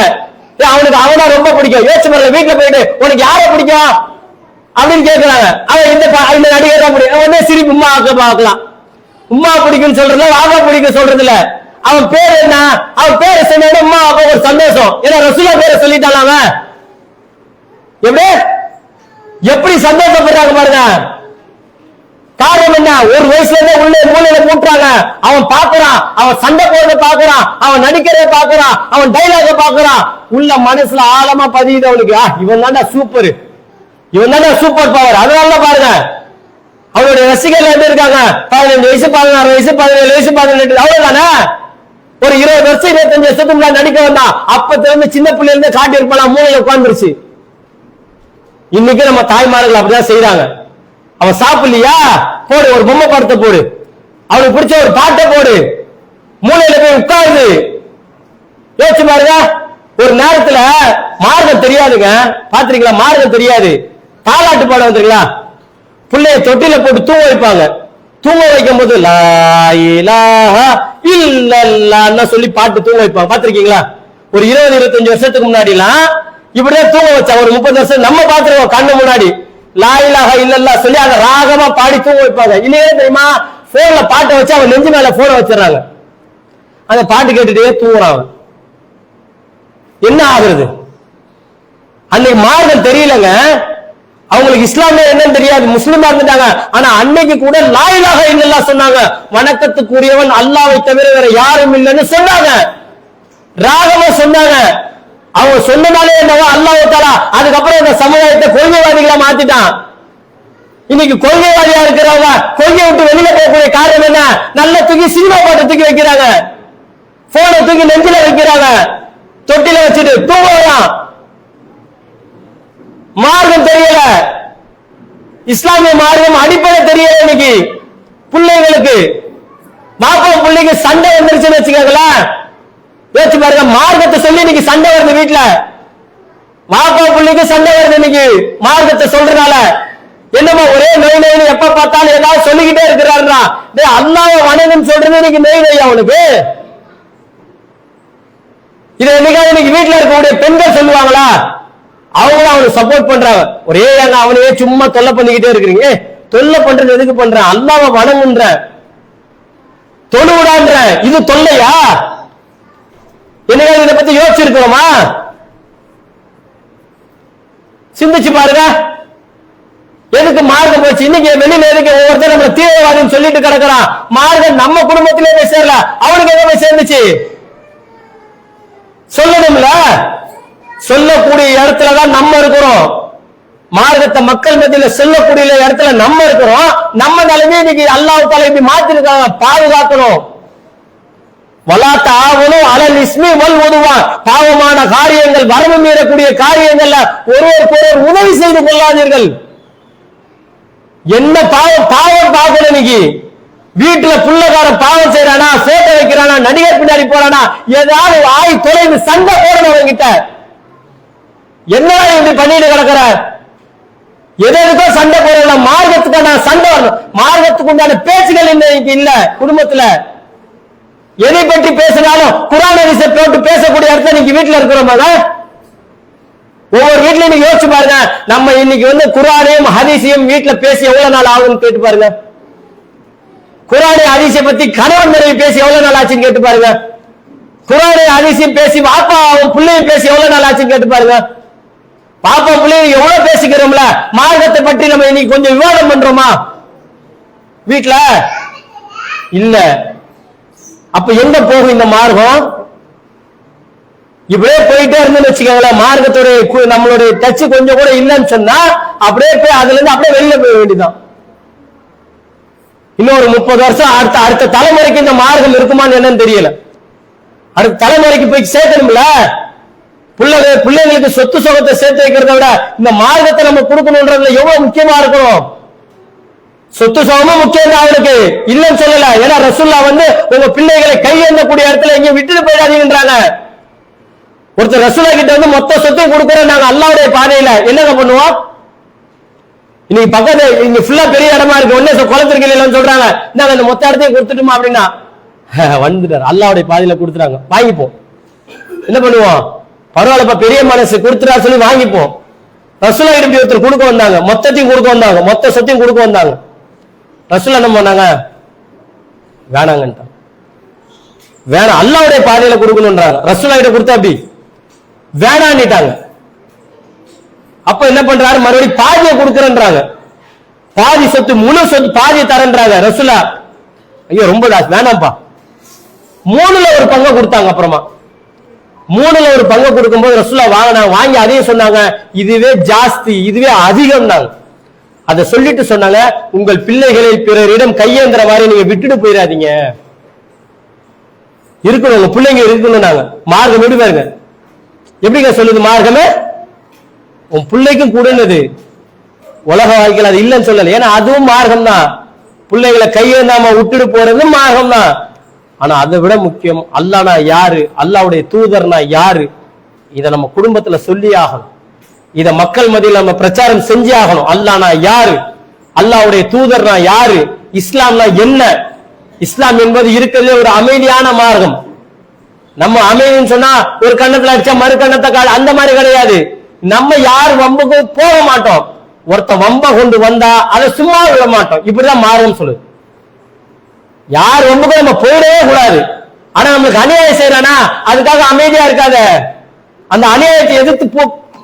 அவனுக்கு அவனா ரொம்ப பிடிக்கும். யோசிச்சு பாருங்க, வீட்டுல போயிட்டு உனக்கு யாரை பிடிக்கும் அப்படின்னு கேட்கிறாங்க. அவன் இந்த நடிகர் தான் பிடிக்கும். உடனே சிரிப்பு உமா பார்க்கலாம். உமா பிடிக்குன்னு சொல்றதுல வாபா பிடிக்கும் சொல்றது இல்ல. அவன் பேர் என்ன? அவன் பேரை சொன்ன உமா அப்ப ஒரு சந்தோஷம். ஏன்னா ரசூலா பேரை சொல்லிட்டான். அவன் எப்படி சந்தோஷப்படுறாங்க பாருங்க. காரணம் என்ன? ஒரு வயசுல இருந்தே உள்ள மூலையில மூட்டுறாங்க. அவன் பாக்குறான், அவன் சண்டை போடுறத பாக்குறான், அவன் நடிக்கிறத பாக்குறான், அவன் டைலாக பாக்குறான். உள்ள மனசுல ஆழமா பதியுது அவனுக்கு, இவன் தான்டா சூப்பர், இவன் தான்டா சூப்பர் பவர். அதனால பாருங்க அவனுடைய ரசிகர்கள் எப்படி இருக்காங்க? 15 வயசு 16 வயசு 17 வயசு 18 அவ்வளவுதானே. ஒரு 20 வருஷம் 25 வருஷத்துக்கு முன்னாடி நடிக்க வந்தான். அப்பத்துல இருந்து சின்ன பிள்ளைல இருந்து காட்டி இருப்பான், மூளையில உட்கார்ந்துருச்சு. இன்னைக்கு நம்ம தாய்மார்கள் அப்படிதான் செய்யறாங்க. அவன் சாப்பிடலையா, போடு ஒரு பொம்மை படத்தை போடு, அவனுக்கு பிடிச்ச ஒரு பாட்டை போடு, மூளையில போய் உட்கார்ந்து யோசிச்சு பாருங்க. ஒரு நேரத்துல மார்க்கம் தெரியாதுங்க, பாத்திருக்கீங்களா? மார்க்கம் தெரியாது. தாலாட்டு பாடம் வந்துருங்களா? பிள்ளைய தொட்டில போட்டு தூங்க வைப்பாங்க. தூங்க வைக்கும் போது லா இலாஹா இல்லல்லாஹ்னு சொல்லி பாட்டு தூங்க வைப்பாங்க. பாத்திருக்கீங்களா? ஒரு 20-25 வருஷத்துக்கு முன்னாடி எல்லாம் இப்படிதான் தூங்க வச்சா. ஒரு 30 வருஷம் நம்ம பாத்துருவோம் கண்ணு முன்னாடி லா இலாஹா இல்லல்லாஹ் சொல்லி அதை ராகமா பாடி தூங்க வைப்பாங்க. இல்லையே தெரியுமா? போன்ல பாட்டை வச்சு அவன் நெஞ்சு மேல போன வச்சிடறாங்க. அந்த பாட்டு கேட்டுட்டே தூங்குறான். என்ன ஆகுறது? அன்னைக்கு மார்க்கம் தெரியலங்க, அவங்களுக்கு இஸ்லாமே என்னன்னு தெரியாது, முஸ்லிமா இருந்துட்டாங்க. ஆனா அன்னைக்கு கூட லா இலாஹா இல்லல்லாஹ் சொன்னாங்க. வணக்கத்துக்குரியவன் அல்லாஹ்வை தவிர வேற யாரும் இல்லைன்னு சொன்னாங்க, ராகமா சொன்னாங்க. அவங்க சொன்னதாலே என்னவோ அல்லாஹ் தஆலா அதுக்கப்புறம் இந்த சமுதாயத்தை கொள்கைவாதிகளா மாத்திட்டான். இன்னைக்கு கொள்கைவாதியா இருக்கிறவங்க கொள்கை விட்டு வெளியில போகக்கூடிய காரணம் என்ன? நல்ல தூக்கி சினிமா பாட்டை தூக்கி வைக்கிறாங்க, போனை தூக்கி நெஞ்சில வைக்கிறாங்க, தொட்டில வச்சுட்டு தூங்கலாம். மார்க்கம் தெரியல, இஸ்லாமிய மார்க்கம் அடிப்படை தெரியல. இன்னைக்கு பிள்ளைங்களுக்கு பாப்பா பிள்ளைக்கு சண்டை வந்துருச்சுன்னு வச்சுக்கோங்களேன். யோசிச்சு பாருங்க, மார்க்கத்தை சொல்லி இன்னைக்கு சண்டை வருது வீட்டுல. பாப்பா பிள்ளைக்கு சண்டை வருது இன்னைக்கு மார்க்கத்தை சொல்றதுனால. என்னமா ஒரே நோய் நோய் எப்ப பார்த்தாலும் ஏதாவது சொல்லிக்கிட்டே இருக்கிறாருன்னா, அல்லாஹ்வை வணங்குன்னு சொல்றது இன்னைக்கு நோய் நோய் அவனுக்கு. இதை என்னைக்காவது இன்னைக்கு வீட்டுல இருக்கக்கூடிய பெண்கள் சொல்லுவாங்களா? அவங்களும் அவனுக்கு சப்போர்ட் பண்றாங்க. ஒரே அவனையே சும்மா தொல்லை பண்ணிக்கிட்டே இருக்கிறீங்க. தொல்லை பண்றது எதுக்கு பண்ற? அல்லாஹ்வை வணங்குன்ற, தொழுவிடான்ற, இது தொல்லையா? என்னைக்காவது இதை பத்தி யோசிச்சிருக்கோமா? சிந்திச்சு பாருங்க. எதுக்கு மார்க்கம் போச்சு? இன்னைக்கு வெளியில எதுக்கு ஒவ்வொருத்தர் நம்ம தீவிரவாதம் சொல்லிட்டு கிடக்கிறான்? மார்க்கம் நம்ம குடும்பத்திலே போய் சேரல, அவனுக்கு எங்க போய் சேர்ந்துச்சு? சொல்லணும்ல. சொல்லக்கூடிய இடத்துலதான் நம்ம இருக்கிறோம். மார்க்கத்தை மக்கள் மத்தியில சொல்லக்கூடிய இடத்துல நம்ம இருக்கிறோம். நம்ம நிலைமை இன்னைக்கு அல்லாஹ் தஆலா இப்படி மாத்திருக்காங்க. பாதுகாக்கணும். வலா தஆவனு அலல் இஸ்மி வல் உதுவான், பாவமான காரியங்கள், வரம்பு மீறக்கூடிய காரியங்கள்ல ஒருவருக்கொருவர் உதவி செய்து கொள்ளாதீர்கள். என்ன பாவம் பார்க்கணும் இன்னைக்கு. வீட்டுல புள்ளக்கார பாவம் செய்யறானா, போட்டோ வைக்கிறானா, நடிகர் பின்னாடி போறானா, ஏதாவது ஆய் தொலைவு சண்டை போடணும் அவங்கிட்ட. என்ன இப்படி பண்ணிட்டு கிடக்கிற? எதற்கோ சண்டை போடலாம், மார்க்கத்துக்கான சண்டை வரணும். மார்க்கத்துக்கு உண்டான பேச்சுகள் இன்னைக்கு இல்ல குடும்பத்துல. எதை பற்றி பேசினாலும் குர்ஆன் ஹதீஸை போட்டு பேசக்கூடிய இடத்துல நீங்க வீட்டுல இருக்கிறோமா? ஒவ்வொரு வீட்லயும் நீங்க யோசிச்சு பாருங்க. நம்ம இன்னைக்கு குர்ஆனையும் ஹதீஸையும் வீட்டுல பேசி எவ்வளவு நாள் ஆகுதுன்னு கேட்டு பாருங்க. குர்ஆனை ஹதீஸை பத்தி கணவன் மனைவி பேசி எவ்வளவு நாள் ஆச்சுன்னு கேட்டு பாருங்க. குர்ஆனை ஹதீஸையும் பேசி பாப்பா பிள்ளையும் பேசி எவ்வளவு நாள் ஆச்சுன்னு கேட்டு பாருங்க. பாப்பா பிள்ளையும் எவ்வளவு பேசிக்கிறோம்ல, மார்க்கத்தை பற்றி நம்ம இன்னைக்கு கொஞ்சம் விவாதம் பண்றோமா வீட்டுல? இல்ல. அப்ப எங்க போகும் இந்த மார்க்கம்? இப்படியே போயிட்டே இருந்து வச்சுக்கோங்களேன், மார்க்கத்துடைய நம்மளுடைய டச்சு கொஞ்சம் கூட இல்லைன்னு சொன்னா அப்படியே போய் அதுல இருந்து அப்படியே வெளியில போக வேண்டியதான். இன்னொரு 30 வருஷம் அடுத்த தலைமுறைக்கு இந்த மார்க்கம் இருக்குமான்னு என்னன்னு தெரியல. அடுத்த தலைமுறைக்கு போய் சேர்க்கணும்ல. பிள்ளைங்களுக்கு சொத்து சுகத்தை சேர்த்து வைக்கிறத விட இந்த மார்க்கத்தை நம்ம கொடுக்கணும்ன்றதுல எவ்வளவு முக்கியமா இருக்கணும். சொத்து சுகமும் முக்கியம் தான் அவனுக்கு, இல்லைன்னு சொல்லல. ஏன்னா ரசூலுல்லாஹ் உங்க பிள்ளைகளை கையேந்தக்கூடிய இடத்துல எங்க விட்டுட்டு போயிடாதீங்கன்றாங்க. ஒருத்தர் ரசூலுல்லாஹ் கிட்ட மொத்த சொத்தையும் கொடுக்குறோம் நாங்க அல்லாஹ்வுடைய பாதையில, என்னங்க பண்ணுவோம்? இன்னைக்கு பக்கத்து இங்க ஃபுல்லா பெரிய இடமா இருக்கு, ஒன்னே குளத்திற்கு சொல்றாங்க, நாங்க இந்த மொத்த இடத்தையும் கொடுத்துட்டுமா அப்படின்னா வந்துட்டார். அல்லாஹ்வுடைய பாதையில கொடுத்துறாங்க, வாங்கிப்போம். என்ன பண்ணுவோம்? பரவாயில்லப்பா பெரிய மனசு கொடுத்துட்டா சொல்லி வாங்கிப்போம். ரசூலுல்லாஹ் கிட்ட ஒருத்தர் கொடுக்க வந்தாங்க, மொத்தத்தையும் கொடுக்க வந்தாங்க, மொத்த சொத்தையும் கொடுக்க வந்தாங்க. ரசூலுல்லாஹ் என்ன பண்ணாங்க? வேணாங்கன்ட்டாங்க. வேணாம், அல்லாஹ்வுடைய பாதையில கொடுக்கணும்ன்றாங்க. ரசூலுல்லாஹ் கிட்ட கொடுத்தா அப்படி வேணான்னுட்டாங்க. அப்ப என்ன பண்றாரு? மறுபடியும் பாதியை கொடுக்கறன்றாங்க. பாதி சொத்து முழு சொத்து பாதியை தரன்றாங்க. ரசூலுல்லாஹ் ஐயோ ரொம்ப வேணாம்ப்பா, 3ல ஒரு பங்கு கொடுத்தாங்க. அப்புறமா 3ல ஒரு பங்கு கொடுக்கும்போது ரசூலுல்லாஹ் வாங்கி அதையும் சொன்னாங்க, இதுவே ஜாஸ்தி, இதுவே அதிகம். அதை சொல்லிட்டு சொன்னாங்க, உங்கள் பிள்ளைகளை பிறரிடம் கையேந்திர மாதிரி நீங்க விட்டுட்டு போயிடாதீங்க, இருக்கணும் உங்க பிள்ளைங்க இருக்கணும். நாங்க மார்க்கம் விடு பாருங்க எப்படிங்க சொல்லுது மார்க்கமே, உன் பிள்ளைக்கும் கூடனது உலக வாழ்க்கையில் அது இல்லைன்னு சொல்லல. ஏன்னா அதுவும் மார்க்கம் தான். பிள்ளைகளை கையேந்தாம விட்டுட்டு போறது மார்க்கம் தான். ஆனா அதை விட முக்கியம் அல்லாஹ்னா யாரு, அல்லாஹ்வுடைய தூதர்னா யாரு, இதை நம்ம குடும்பத்துல சொல்லி ஆகணும். இத மக்கள் மத்தியில் நம்ம பிரச்சாரம் செஞ்சே ஆகணும். அல்லாஹ்னா யாரு, அல்லாஹ்வுடைய தூதர்னா யாரு, இஸ்லாம்னா என்ன. இஸ்லாம் என்பது இருக்கிறது ஒரு அமைதியான மார்க்கம். நம்ம அமைதின்னு சொன்னா ஒரு கண்ணத்துல அடிச்சா மறு கண்ணத்தை அந்த மாதிரி கிடையாது. நம்ம யார் வம்புக்கு போக மாட்டோம். ஒருத்த வம்ப கொண்டு வந்தா அதை சும்மா விட மாட்டோம். இப்படிதான் மார்க்கம் சொல்லுது. யார் வம்புக்கு நம்ம போயிடவே கூடாது. ஆனா நம்மளுக்கு அநியாயம் செய்யறானா அதுக்காக அமைதியா இருக்காத, அந்த அநியாயத்தை எதிர்த்து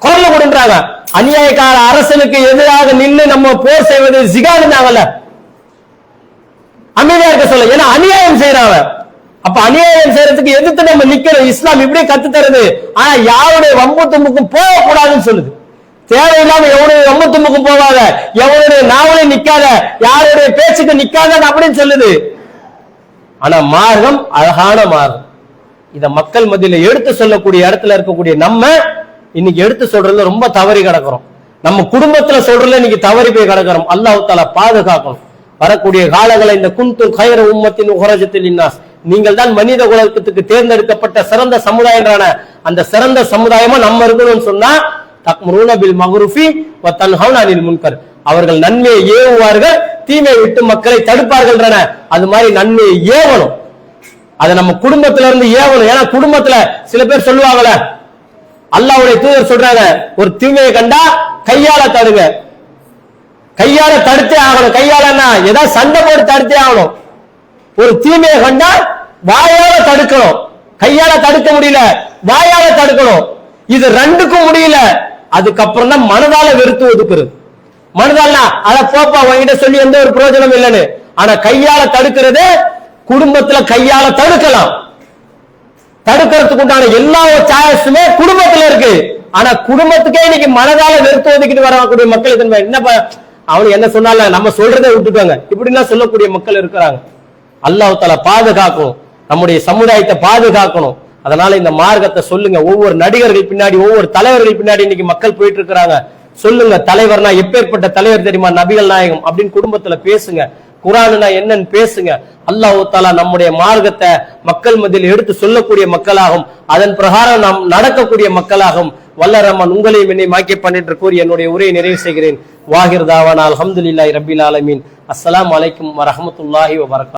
குரல் கொடுன்றாங்க. அநியாயக்கார அரசனுக்கு எதிராக நின்று நம்ம போர் செய்வது ஜிகாதுனாங்கல்ல, அமைதியா இருக்க சொல்ல. ஏன்னா அநியாயம் செய்யறாங்க. அப்ப அநியாயம் செய்யறதுக்கு எதிர்த்து நம்ம நிக்கணும். இஸ்லாம் இப்படியே கத்து தருது. ஆனா யாருடைய வம்பு தும்புக்கும் போக கூடாதுன்னு சொல்லுது. தேவையில்லாம எவனுடைய வம்பு தும்புக்கும் போகாத, எவனுடைய நாவலையும் நிக்காத, யாருடைய பேச்சுக்கு நிக்காத அப்படின்னு சொல்லுது. ஆனா மார்க்கம் அழகான மார்க்கம். இத மக்கள் மத்தியில எடுத்து சொல்லக்கூடிய இடத்துல இருக்கக்கூடிய நம்ம இன்னைக்கு எடுத்து சொல்றதுல ரொம்ப தவறி கிடக்கிறோம். நம்ம குடும்பத்துல சொல்றதுல இன்னைக்கு தவறி போய் கிடக்கிறோம். அல்லாஹ் தஆலா பாதுகாக்கணும். வரக்கூடிய காலங்களை இந்த குன்தும் கைர உம்மத்தின் உஹரஜத்தில் லின்னாஸ், நீங்கள் தான் மனித குலத்துக்கு தேர்ந்தெடுக்கப்பட்ட சிறந்த சமுதாயம்ன்றான அந்த சிறந்த சமுதாயமா நம்ம இருக்கணும்னு சொன்னா தக்முரூன பில் மக்ரூஃபி வ தன்ஹவுன அனில் முன்கர், அவர்கள் நன்மையை ஏவுவார்கள், தீமையை விட்டு மக்களை தடுப்பார்கள். அது மாதிரி நன்மையை ஏவணும். அதை நம்ம குடும்பத்துல இருந்து ஏவணும். ஏன்னா குடும்பத்துல சில பேர் சொல்லுவாங்கல்ல, அல்லாஹ்வுடைய தூதர் சொல்றாங்க, ஒரு தீமையை கண்டா கையால தடுங்க. கையால தடுத்தே ஆகணும். கையாலன்னா ஏதாவது சண்டை போட்டு தடுத்தே ஆகணும். ஒரு தீமையை கண்டா வாயால தடுக்கணும். கையால தடுக்க முடியல, வாயால தடுக்கணும். இது ரெண்டுக்கும் முடியல, அதுக்கப்புறம் தான் மனதால வெறுத்து ஒதுக்குறது. மனதால்னா அத போப்பா உங்ககிட்ட சொல்லி எந்த ஒரு பிரயோஜனம் இல்லைன்னு. ஆனா கையால தடுக்கிறது, குடும்பத்துல கையால தடுக்கலாம். தடுக்கிறதுக்கு உண்டான எல்லா சாய்ஸுமே குடும்பத்துல இருக்கு. ஆனா குடும்பத்துக்கே இன்னைக்கு மனதால வெறுத்து ஒதுக்கிட்டு வரக்கூடிய மக்கள் என்னப்பா அவனு என்ன சொன்னால நம்ம சொல்றதை விட்டுட்டாங்க இப்படின்னா சொல்லக்கூடிய மக்கள் இருக்கிறாங்க. அல்லாஹ் தஆலா பாதுகாக்கணும், நம்முடைய சமுதாயத்தை பாதுகாக்கணும். அதனால இந்த மார்க்கத்தை சொல்லுங்க. ஒவ்வொரு நடிகர்கள் பின்னாடி, ஒவ்வொரு தலைவர்கள் பின்னாடி இன்னைக்கு மக்கள் போயிட்டு இருக்கிறாங்க. சொல்லுங்க, தலைவர்னா எப்பேற்பட்ட தலைவர் தெரியுமா, நபிகள் நாயகம் அப்படின்னு குடும்பத்துல பேசுங்க. குர்ஆன்னா என்னன்னு பேசுங்க. அல்லாஹ் தஆலா நம்முடைய மார்க்கத்தை மக்கள் மத்தியில் எடுத்து சொல்லக்கூடிய மக்களாகும், அதன் பிரகாரம் நாம் நடக்கக்கூடிய மக்களாகும் வல்ல ரஹ்மான் உங்களையும் என்னை மாக்கிய பண்ணிட்டு கூறி என்னுடைய உரையை நிறைவு செய்கிறேன். வாஹிர் தாவானா அல்ஹம்துலில்லாஹி ரப்பில் ஆலமீன். அஸ்ஸலாமு அலைக்கும் வரஹ்மத்துல்லாஹி வபரகாத்துஹு.